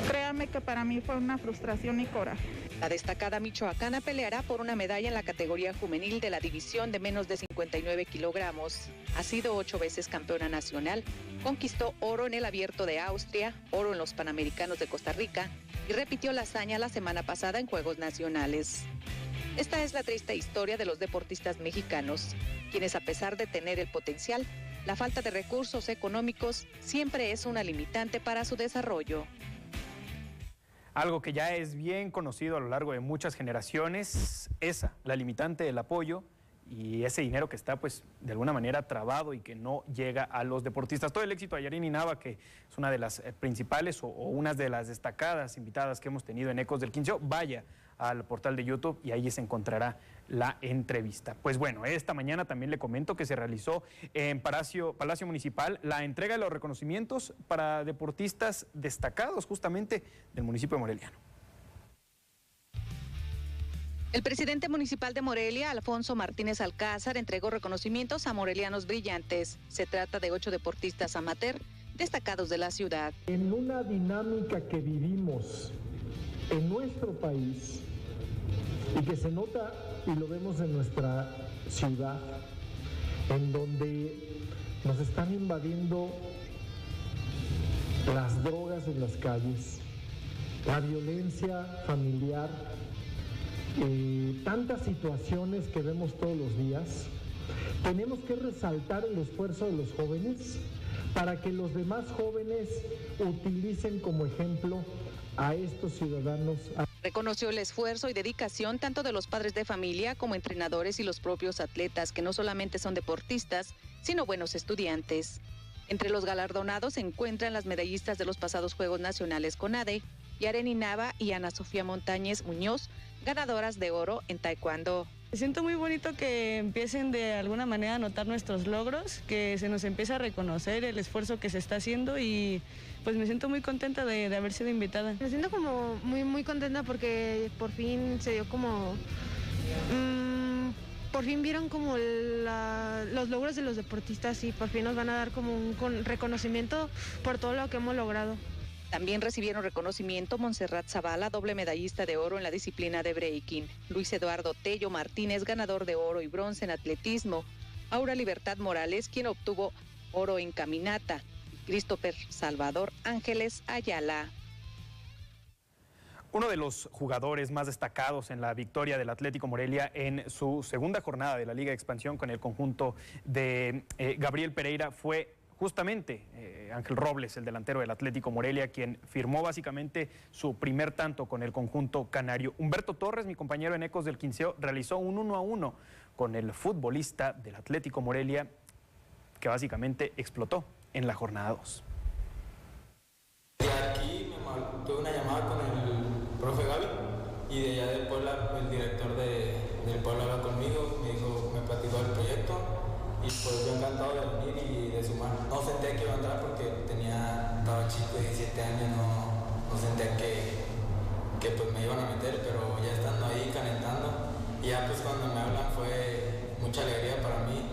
S16: Créame que para mí fue una frustración y coraje.
S13: La destacada michoacana peleará por una medalla en la categoría juvenil de la división de menos de 59 kilogramos. Ha sido 8 veces campeona nacional, conquistó oro en el Abierto de Austria, oro en los Panamericanos de Costa Rica y repitió la hazaña la semana pasada en Juegos Nacionales. Esta es la triste historia de los deportistas mexicanos, quienes a pesar de tener el potencial, la falta de recursos económicos siempre es una limitante para su desarrollo.
S2: Algo que ya es bien conocido a lo largo de muchas generaciones, la limitante del apoyo y ese dinero que está pues de alguna manera trabado y que no llega a los deportistas. Todo el éxito a Yarini Nava, que es una de las principales o una de las destacadas invitadas que hemos tenido en Ecos del Quinceo. Vaya, al portal de YouTube y ahí se encontrará la entrevista. Pues bueno, esta mañana también le comento que se realizó en Palacio Municipal la entrega de los reconocimientos para deportistas destacados justamente del municipio de Moreliano.
S13: El presidente municipal de Morelia, Alfonso Martínez Alcázar, entregó reconocimientos a morelianos brillantes. Se trata de 8 deportistas amateur destacados de la ciudad.
S17: En una dinámica que vivimos en nuestro país y que se nota y lo vemos en nuestra ciudad, en donde nos están invadiendo las drogas en las calles, la violencia familiar, tantas situaciones que vemos todos los días, tenemos que resaltar el esfuerzo de los jóvenes para que los demás jóvenes utilicen como ejemplo a estos ciudadanos.
S13: Reconoció el esfuerzo y dedicación tanto de los padres de familia como entrenadores y los propios atletas, que no solamente son deportistas, sino buenos estudiantes. Entre los galardonados se encuentran las medallistas de los pasados Juegos Nacionales CONADE, Yareni Nava y Ana Sofía Montañez Muñoz, ganadoras de oro en taekwondo.
S18: Me siento muy bonito que empiecen de alguna manera a notar nuestros logros, que se nos empiece a reconocer el esfuerzo que se está haciendo y pues me siento muy contenta de haber sido invitada.
S14: Me siento como muy contenta porque por fin se dio como... por fin vieron como los logros de los deportistas y por fin nos van a dar como un reconocimiento por todo lo que hemos logrado.
S13: También recibieron reconocimiento Montserrat Zavala, doble medallista de oro en la disciplina de breaking, Luis Eduardo Tello Martínez, ganador de oro y bronce en atletismo, Aura Libertad Morales, quien obtuvo oro en caminata, Christopher Salvador Ángeles Ayala.
S2: Uno de los jugadores más destacados en la victoria del Atlético Morelia en su segunda jornada de la Liga de Expansión con el conjunto de Gabriel Pereira fue justamente Ángel Robles, el delantero del Atlético Morelia, quien firmó básicamente su primer tanto con el conjunto canario. Humberto Torres, mi compañero en Ecos del Quinceo, realizó un 1-1 con el futbolista del Atlético Morelia, que básicamente explotó en la jornada 2.
S20: De aquí tuve una llamada con el profe Gaby y de allá del Puebla, el director del Puebla habló conmigo, me platicó del proyecto. Y pues yo encantado de venir y de sumar. No sentía que iba a entrar porque estaba chico de 17 años, no sentía que pues me iban a meter, pero ya estando ahí calentando, y ya pues cuando me hablan fue mucha alegría para mí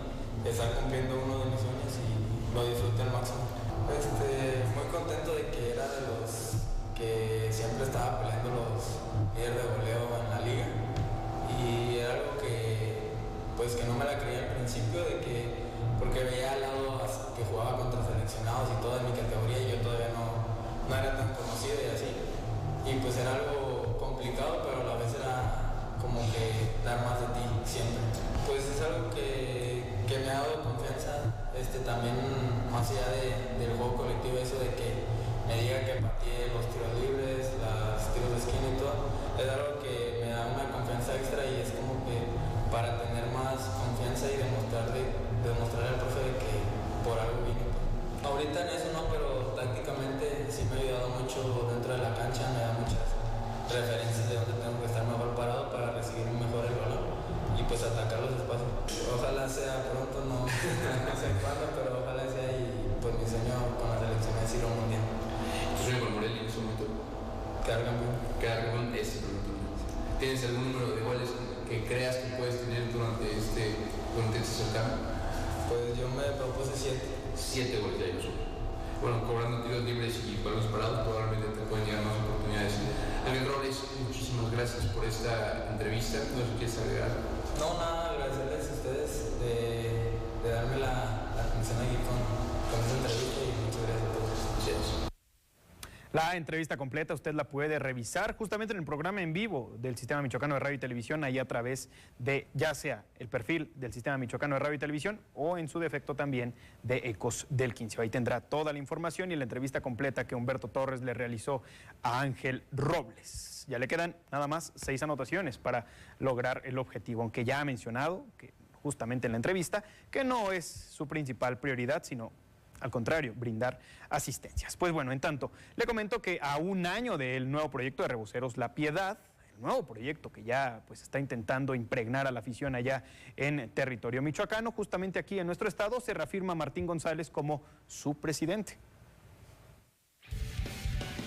S20: estar cumpliendo uno de mis sueños y lo disfruté al máximo. Muy contento de que era de los que siempre estaba peleando los líderes de goleo en la liga y era algo que no me la creía al principio porque veía al lado que jugaba contra seleccionados y todo en mi categoría y yo todavía no era tan conocido y así. Y pues era algo complicado, pero a la vez era como que dar más de ti siempre. Pues es algo que me ha dado confianza, también más allá del juego colectivo, eso de que me diga que pateé los tiros libres, los tiros de esquina y todo, es algo que me da una confianza extra y es como que para tener más confianza y demostrarle al profe de que por algo vine. Ahorita en eso no, pero tácticamente sí me ha ayudado mucho dentro de la cancha, me da muchas referencias de dónde tengo que estar mejor parado para recibir mejor el balón y pues atacar los espacios. Ojalá sea pronto, no sé cuándo, pero ojalá sea y pues mi sueño con la selección es ir a un mundial.
S21: ¿Tu sueño con Morelia en ese momento?
S20: Quedar campeón.
S21: Quedar campeón es el momento. ¿Tienes algún número de goles que creas que puedes tener durante este certamen?
S20: Pues yo me propuse 7.
S21: 7 goles ya yo subo. Bueno, cobrando tiros libres y balones parados, probablemente te pueden llegar más oportunidades. Ángel Robles, muchísimas gracias por esta entrevista. No sé si quieres agregar.
S20: No, nada, agradecerles a ustedes de darme la atención aquí con esta entrevista y muchas gracias a todos.
S21: Gracias.
S2: La entrevista completa usted la puede revisar justamente en el programa en vivo del Sistema Michoacano de Radio y Televisión, ahí a través de ya sea el perfil del Sistema Michoacano de Radio y Televisión o en su defecto también de Ecos del Quinceo. Ahí tendrá toda la información y la entrevista completa que Humberto Torres le realizó a Ángel Robles. Ya le quedan nada más 6 anotaciones para lograr el objetivo, aunque ya ha mencionado que justamente en la entrevista que no es su principal prioridad, sino al contrario, brindar asistencias. Pues bueno, en tanto, le comento que a un año del nuevo proyecto de Reboceros La Piedad, el nuevo proyecto que ya pues está intentando impregnar a la afición allá en territorio michoacano. Justamente aquí en nuestro estado se reafirma Martín González como su presidente.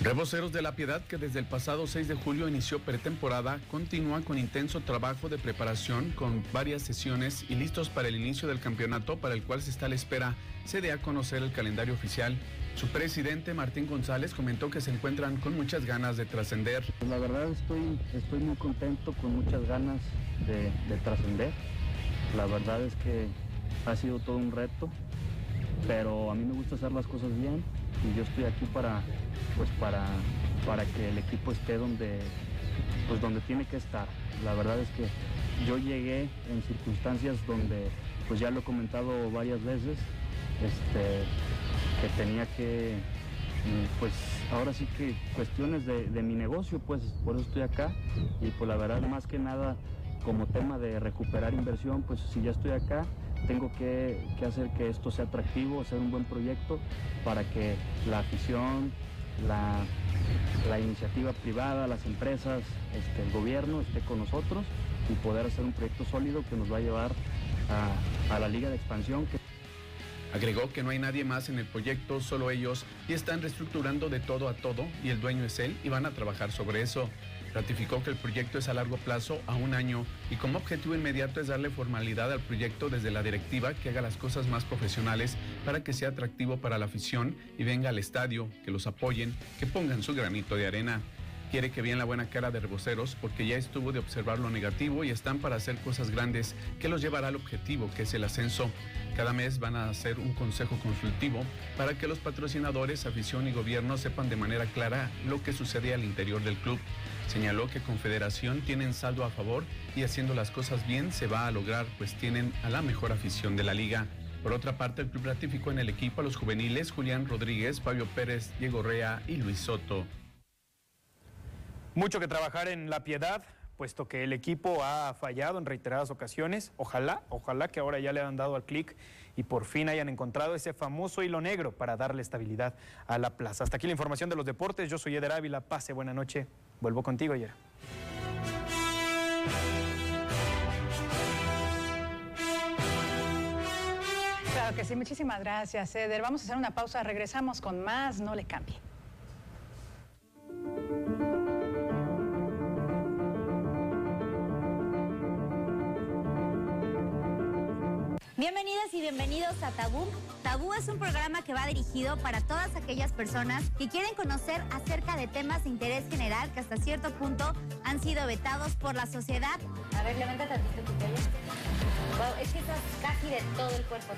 S1: Reboceros de La Piedad, que desde el pasado 6 de julio inició pretemporada, continúan con intenso trabajo de preparación con varias sesiones y listos para el inicio del campeonato, para el cual se está a la espera se dé a conocer el calendario oficial. Su presidente, Martín González, comentó que se encuentran con muchas ganas de trascender.
S9: La verdad estoy muy contento, con muchas ganas de trascender. La verdad es que ha sido todo un reto, pero a mí me gusta hacer las cosas bien y yo estoy aquí para que el equipo esté donde tiene que estar. La verdad es que yo llegué en circunstancias donde, pues ya lo he comentado varias veces, que tenía que, pues ahora sí que cuestiones de mi negocio, pues por eso estoy acá y pues la verdad más que nada como tema de recuperar inversión, pues si ya estoy acá, tengo que hacer que esto sea atractivo, hacer un buen proyecto para que la afición, la iniciativa privada, las empresas, el gobierno esté con nosotros y poder hacer un proyecto sólido que nos va a llevar a la Liga de Expansión.
S1: Agregó que no hay nadie más en el proyecto, solo ellos, y están reestructurando de todo a todo y el dueño es él y van a trabajar sobre eso. Ratificó que el proyecto es a largo plazo, a 1 año, y como objetivo inmediato es darle formalidad al proyecto desde la directiva, que haga las cosas más profesionales para que sea atractivo para la afición y venga al estadio, que los apoyen, que pongan su granito de arena. Quiere que vean la buena cara de Reboceros porque ya estuvo de observar lo negativo y están para hacer cosas grandes que los llevará al objetivo, que es el ascenso. Cada mes van a hacer un consejo consultivo para que los patrocinadores, afición y gobierno sepan de manera clara lo que sucede al interior del club. Señaló que Confederación tienen saldo a favor y haciendo las cosas bien se va a lograr, pues tienen a la mejor afición de la liga. Por otra parte, el club ratificó en el equipo a los juveniles Julián Rodríguez, Fabio Pérez, Diego Rea y Luis Soto.
S2: Mucho que trabajar en La Piedad, puesto que el equipo ha fallado en reiteradas ocasiones. Ojalá que ahora ya le han dado al clic y por fin hayan encontrado ese famoso hilo negro para darle estabilidad a la plaza. Hasta aquí la información de los deportes. Yo soy Eder Ávila. Pase buena noche. Vuelvo contigo, Yera.
S3: Claro que sí. Muchísimas gracias, Eder. Vamos a hacer una pausa. Regresamos con más. No le cambie.
S10: Bienvenidas y bienvenidos a Tabú. Tabú es un programa que va dirigido para todas aquellas personas que quieren conocer acerca de temas de interés general que hasta cierto punto han sido vetados por la sociedad. A ver, levanta tantito tu pelo. Wow, es que estás casi de todo el cuerpo.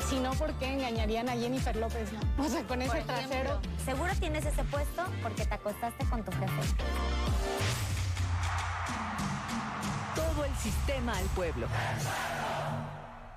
S19: Si no, ¿por qué engañarían a Jennifer López, no? O sea, con ese trasero.
S10: Seguro tienes ese puesto porque te acostaste con tu jefe.
S22: Todo el sistema al pueblo.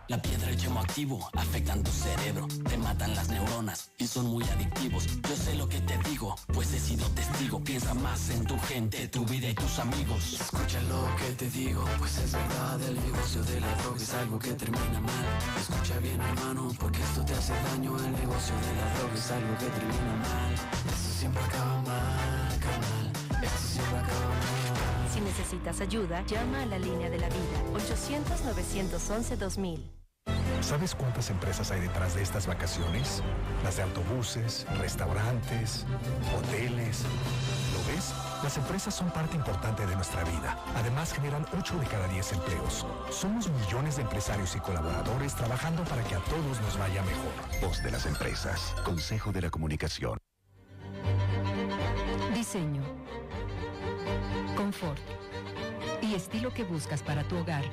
S26: La piedra y el chemo activo afectan tu cerebro, te matan las neuronas y son muy adictivos. Yo sé lo que te digo, pues he sido testigo. Piensa más en tu gente, tu vida y tus amigos. Escucha lo que te digo, pues es verdad. El negocio de la droga es algo que termina mal. Escucha bien, hermano, porque esto te hace daño. El negocio de la droga es algo que termina mal. Esto siempre acaba mal, carnal. Esto siempre acaba mal.
S24: Si necesitas ayuda, llama a la línea de la vida, 800-911-2000.
S27: ¿Sabes cuántas empresas hay detrás de estas vacaciones? Las de autobuses, restaurantes, hoteles. ¿Lo ves? Las empresas son parte importante de nuestra vida. Además, generan 8 de cada 10 empleos. Somos millones de empresarios y colaboradores trabajando para que a todos nos vaya mejor. Voz de las empresas. Consejo de la Comunicación.
S24: Diseño, confort y estilo que buscas para tu hogar.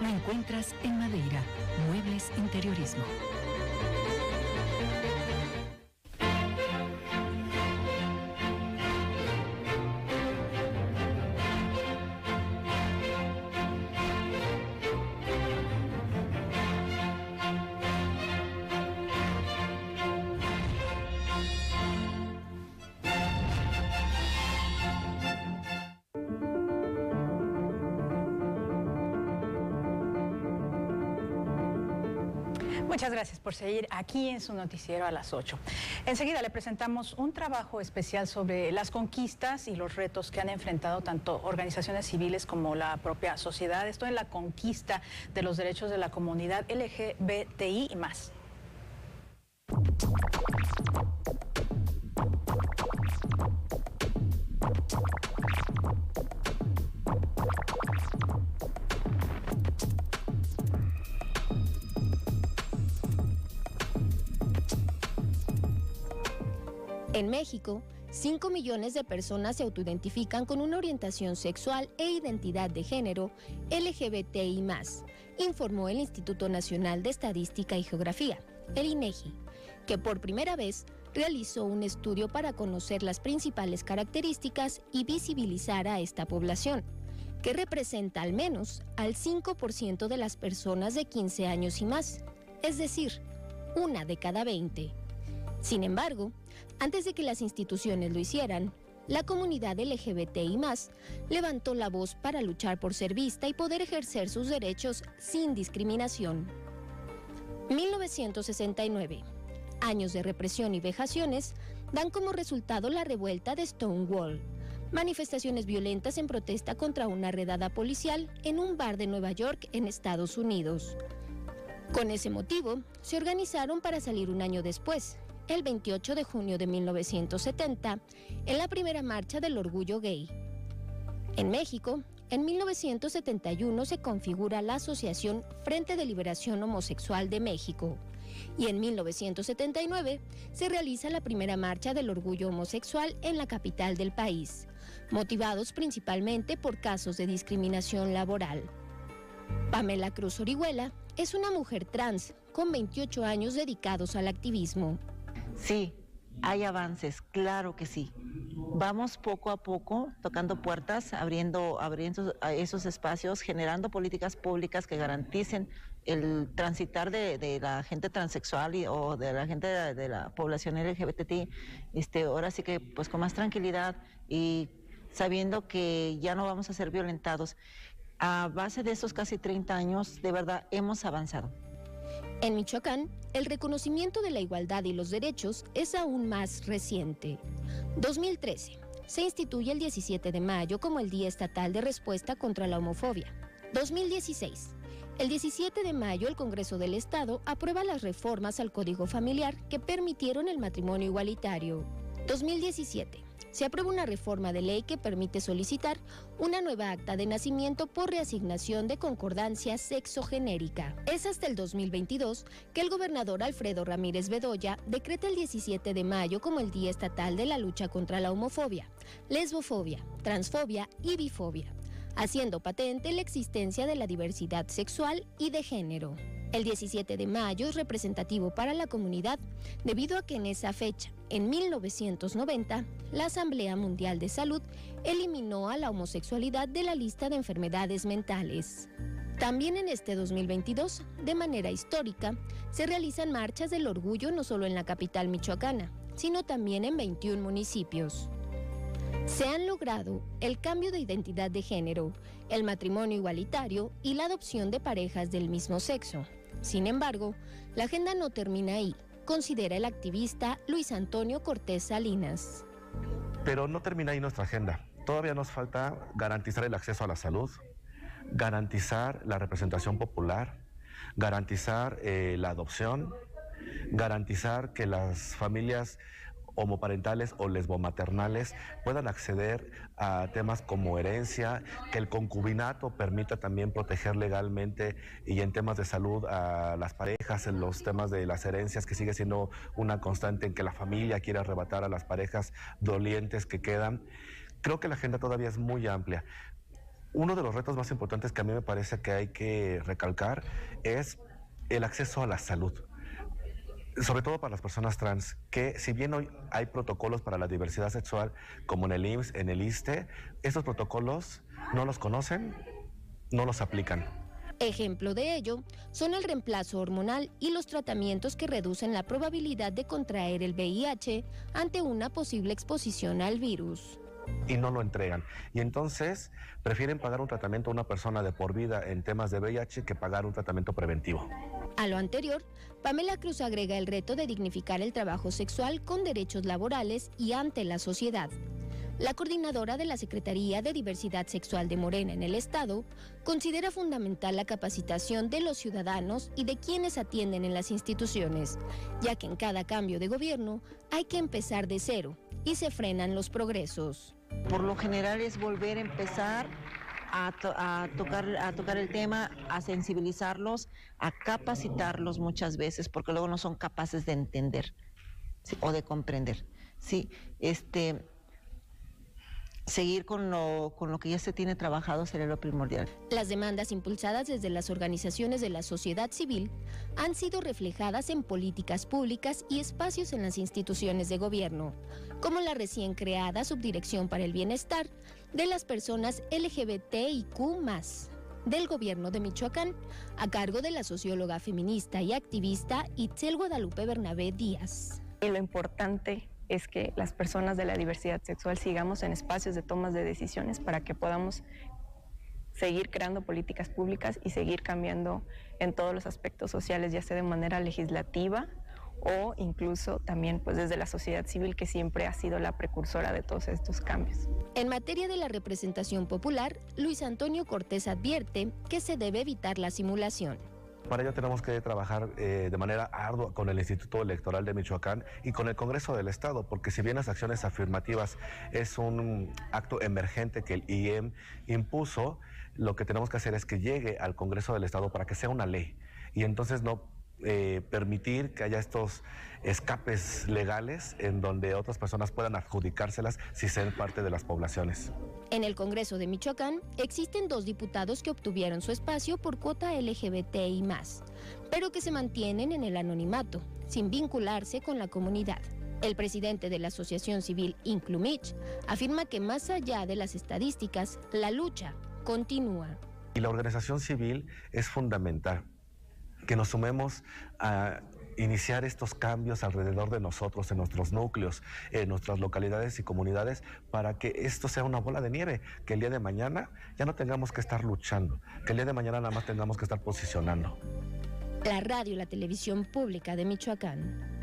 S24: Lo encuentras en Madeira, Muebles Interiorismo.
S3: Muchas gracias por seguir aquí en su noticiero a las 8. Enseguida le presentamos un trabajo especial sobre las conquistas y los retos que han enfrentado tanto organizaciones civiles como la propia sociedad. Esto en la conquista de los derechos de la comunidad LGBTI y más.
S4: En México, 5 millones de personas se autoidentifican con una orientación sexual e identidad de género LGBTI+, informó el Instituto Nacional de Estadística y Geografía, el INEGI, que por primera vez realizó un estudio para conocer las principales características y visibilizar a esta población, que representa al menos al 5% de las personas de 15 años y más, es decir, 1 de cada 20. Sin embargo, antes de que las instituciones lo hicieran, la comunidad LGBTI+ levantó la voz para luchar por ser vista y poder ejercer sus derechos sin discriminación. 1969. Años de represión y vejaciones dan como resultado la revuelta de Stonewall, manifestaciones violentas en protesta contra una redada policial en un bar de Nueva York en Estados Unidos. Con ese motivo, se organizaron para salir un año después, el 28 de junio de 1970, en la primera marcha del orgullo gay. En México, en 1971 se configura la Asociación Frente de Liberación Homosexual de México, y en 1979 se realiza la primera marcha del orgullo homosexual en la capital del país, motivados principalmente por casos de discriminación laboral. Pamela Cruz Orihuela es una mujer trans con 28 años dedicados al activismo.
S5: Sí, hay avances, claro que sí. Vamos poco a poco tocando puertas, abriendo esos espacios, generando políticas públicas que garanticen el transitar de la gente transexual o de la gente de la población LGBTI, ahora sí que pues con más tranquilidad y sabiendo que ya no vamos a ser violentados. A base de esos casi 30 años, de verdad, hemos avanzado.
S4: En Michoacán, el reconocimiento de la igualdad y los derechos es aún más reciente. 2013. Se instituye el 17 de mayo como el Día Estatal de Respuesta contra la Homofobia. 2016. El 17 de mayo el Congreso del Estado aprueba las reformas al Código Familiar que permitieron el matrimonio igualitario. 2017. Se aprueba una reforma de ley que permite solicitar una nueva acta de nacimiento por reasignación de concordancia sexogenérica. Es hasta el 2022 que el gobernador Alfredo Ramírez Bedoya decreta el 17 de mayo como el Día Estatal de la Lucha contra la Homofobia, Lesbofobia, Transfobia y Bifobia, haciendo patente la existencia de la diversidad sexual y de género. El 17 de mayo es representativo para la comunidad debido a que en esa fecha, en 1990, la Asamblea Mundial de Salud eliminó a la homosexualidad de la lista de enfermedades mentales. También en este 2022, de manera histórica, se realizan marchas del orgullo no solo en la capital michoacana, sino también en 21 municipios. Se han logrado el cambio de identidad de género, el matrimonio igualitario y la adopción de parejas del mismo sexo. Sin embargo, la agenda no termina ahí, considera el activista Luis Antonio Cortés Salinas.
S7: Pero no termina ahí nuestra agenda. Todavía nos falta garantizar el acceso a la salud, garantizar la representación popular, garantizar la adopción, garantizar que las familias homoparentales o lesbomaternales puedan acceder a temas como herencia, que el concubinato permita también proteger legalmente y en temas de salud a las parejas, en los temas de las herencias, que sigue siendo una constante en que la familia quiere arrebatar a las parejas dolientes que quedan. Creo que la agenda todavía es muy amplia. Uno de los retos más importantes que a mí me parece que hay que recalcar es el acceso a la salud, sobre todo para las personas trans, que si bien hoy hay protocolos para la diversidad sexual, como en el IMSS, en el ISSSTE, esos protocolos no los conocen, no los aplican.
S4: Ejemplo de ello son el reemplazo hormonal y los tratamientos que reducen la probabilidad de contraer el VIH ante una posible exposición al virus.
S7: Y no lo entregan. Y entonces prefieren pagar un tratamiento a una persona de por vida en temas de VIH que pagar un tratamiento preventivo.
S4: A lo anterior, Pamela Cruz agrega el reto de dignificar el trabajo sexual con derechos laborales y ante la sociedad. La coordinadora de la Secretaría de Diversidad Sexual de Morena en el Estado considera fundamental la capacitación de los ciudadanos y de quienes atienden en las instituciones, ya que en cada cambio de gobierno hay que empezar de cero y se frenan los progresos.
S5: Por lo general es volver a empezar a tocar el tema, a sensibilizarlos, a capacitarlos muchas veces, porque luego no son capaces de entender, ¿sí? O de comprender. Sí, seguir con lo que ya se tiene trabajado sería lo primordial.
S4: Las demandas impulsadas desde las organizaciones de la sociedad civil han sido reflejadas en políticas públicas y espacios en las instituciones de gobierno, como la recién creada Subdirección para el Bienestar de las Personas LGBTIQ+, del gobierno de Michoacán, a cargo de la socióloga feminista y activista Itzel Guadalupe Bernabé Díaz.
S6: Y lo importante es que las personas de la diversidad sexual sigamos en espacios de tomas de decisiones para que podamos seguir creando políticas públicas y seguir cambiando en todos los aspectos sociales, ya sea de manera legislativa o incluso también pues desde la sociedad civil, que siempre ha sido la precursora de todos estos cambios.
S4: En materia de la representación popular, Luis Antonio Cortés advierte que se debe evitar la simulación.
S7: Para ello tenemos que trabajar de manera ardua con el Instituto Electoral de Michoacán y con el Congreso del Estado, porque si bien las acciones afirmativas es un acto emergente que el IEM impuso, lo que tenemos que hacer es que llegue al Congreso del Estado para que sea una ley y entonces no permitir que haya estos escapes legales en donde otras personas puedan adjudicárselas si sean parte de las poblaciones.
S4: En el Congreso de Michoacán existen 2 diputados que obtuvieron su espacio por cuota LGBTI+, pero que se mantienen en el anonimato, sin vincularse con la comunidad. El presidente de la Asociación Civil Inclumich afirma que más allá de las estadísticas, la lucha continúa.
S7: Y la organización civil es fundamental, que nos sumemos a iniciar estos cambios alrededor de nosotros, en nuestros núcleos, en nuestras localidades y comunidades, para que esto sea una bola de nieve, que el día de mañana ya no tengamos que estar luchando, que el día de mañana nada más tengamos que estar posicionando.
S4: La radio y la televisión pública de Michoacán.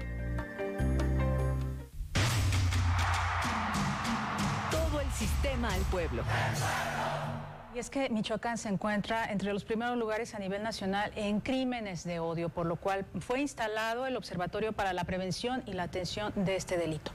S22: Todo el sistema al pueblo.
S3: Y es que Michoacán se encuentra entre los primeros lugares a nivel nacional en crímenes de odio, por lo cual fue instalado el Observatorio para la Prevención y la Atención de este delito.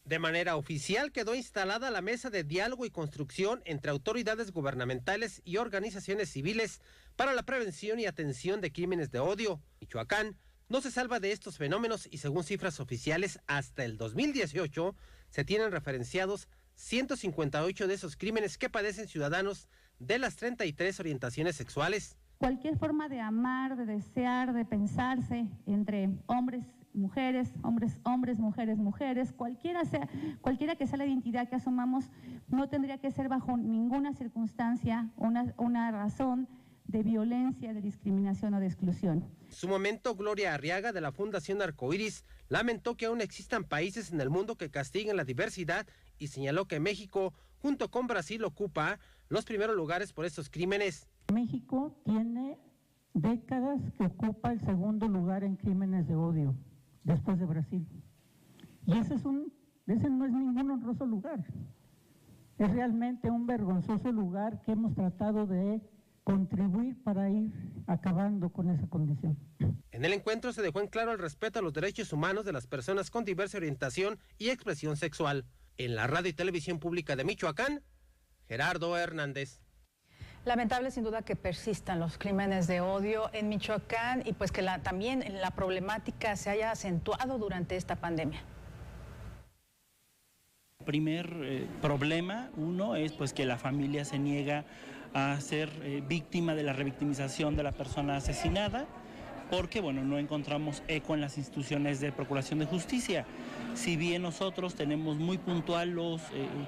S8: De manera oficial quedó instalada la Mesa de Diálogo y Construcción entre autoridades gubernamentales y organizaciones civiles para la prevención y atención de crímenes de odio. Michoacán no se salva de estos fenómenos y según cifras oficiales, hasta el 2018 se tienen referenciados 158 de esos crímenes que padecen ciudadanos de las 33 orientaciones sexuales.
S11: Cualquier forma de amar, de desear, de pensarse entre hombres, mujeres, hombres, mujeres, cualquiera que sea la identidad que asumamos, no tendría que ser bajo ninguna circunstancia una razón de violencia, de discriminación o de exclusión.
S8: En su momento, Gloria Arriaga, de la Fundación Arcoíris, lamentó que aún existan países en el mundo que castiguen la diversidad y señaló que México, junto con Brasil, ocupa los primeros lugares por estos crímenes.
S12: México tiene décadas que ocupa el segundo lugar en crímenes de odio, después de Brasil. Y ese no es ningún honroso lugar. Es realmente un vergonzoso lugar que hemos tratado de contribuir para ir acabando con esa condición.
S8: En el encuentro se dejó en claro el respeto a los derechos humanos de las personas con diversa orientación y expresión sexual. En la radio y televisión pública de Michoacán, Gerardo Hernández.
S3: Lamentable sin duda que persistan los crímenes de odio en Michoacán y pues que también la problemática se haya acentuado durante esta pandemia.
S15: El primer problema, uno, es pues que la familia se niega a ser víctima de la revictimización de la persona asesinada, porque bueno, no encontramos eco en las instituciones de procuración de justicia. Si bien nosotros tenemos muy puntual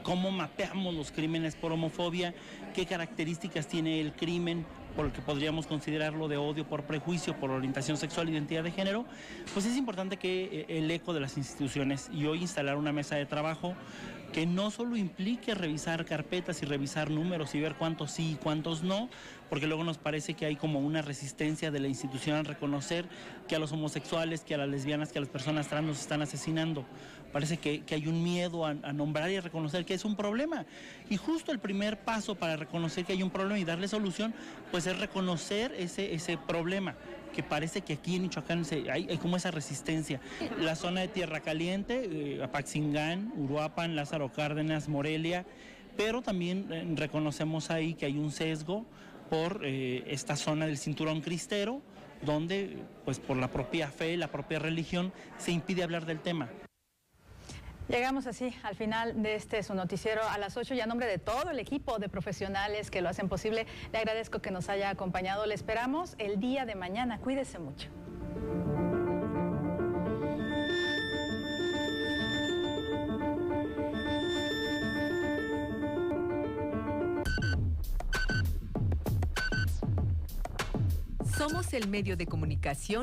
S15: cómo mapeamos los crímenes por homofobia, qué características tiene el crimen por el que podríamos considerarlo de odio por prejuicio, por orientación sexual, identidad de género, pues es importante que el eco de las instituciones y hoy instalar una mesa de trabajo que no solo implique revisar carpetas y revisar números y ver cuántos sí y cuántos no, porque luego nos parece que hay como una resistencia de la institución a reconocer que a los homosexuales, que a las lesbianas, que a las personas trans nos están asesinando. Parece que hay un miedo a nombrar y a reconocer que es un problema. Y justo el primer paso para reconocer que hay un problema y darle solución, pues es reconocer ese problema, que parece que aquí en Michoacán hay como esa resistencia. La zona de Tierra Caliente, Apaxingán, Uruapan, Lázaro Cárdenas, Morelia, pero también reconocemos ahí que hay un sesgo por esta zona del cinturón cristero, donde pues por la propia fe, la propia religión, se impide hablar del tema.
S3: Llegamos así al final de su noticiero a las 8 y a nombre de todo el equipo de profesionales que lo hacen posible, le agradezco que nos haya acompañado. Le esperamos el día de mañana. Cuídese mucho.
S22: Somos el medio de comunicación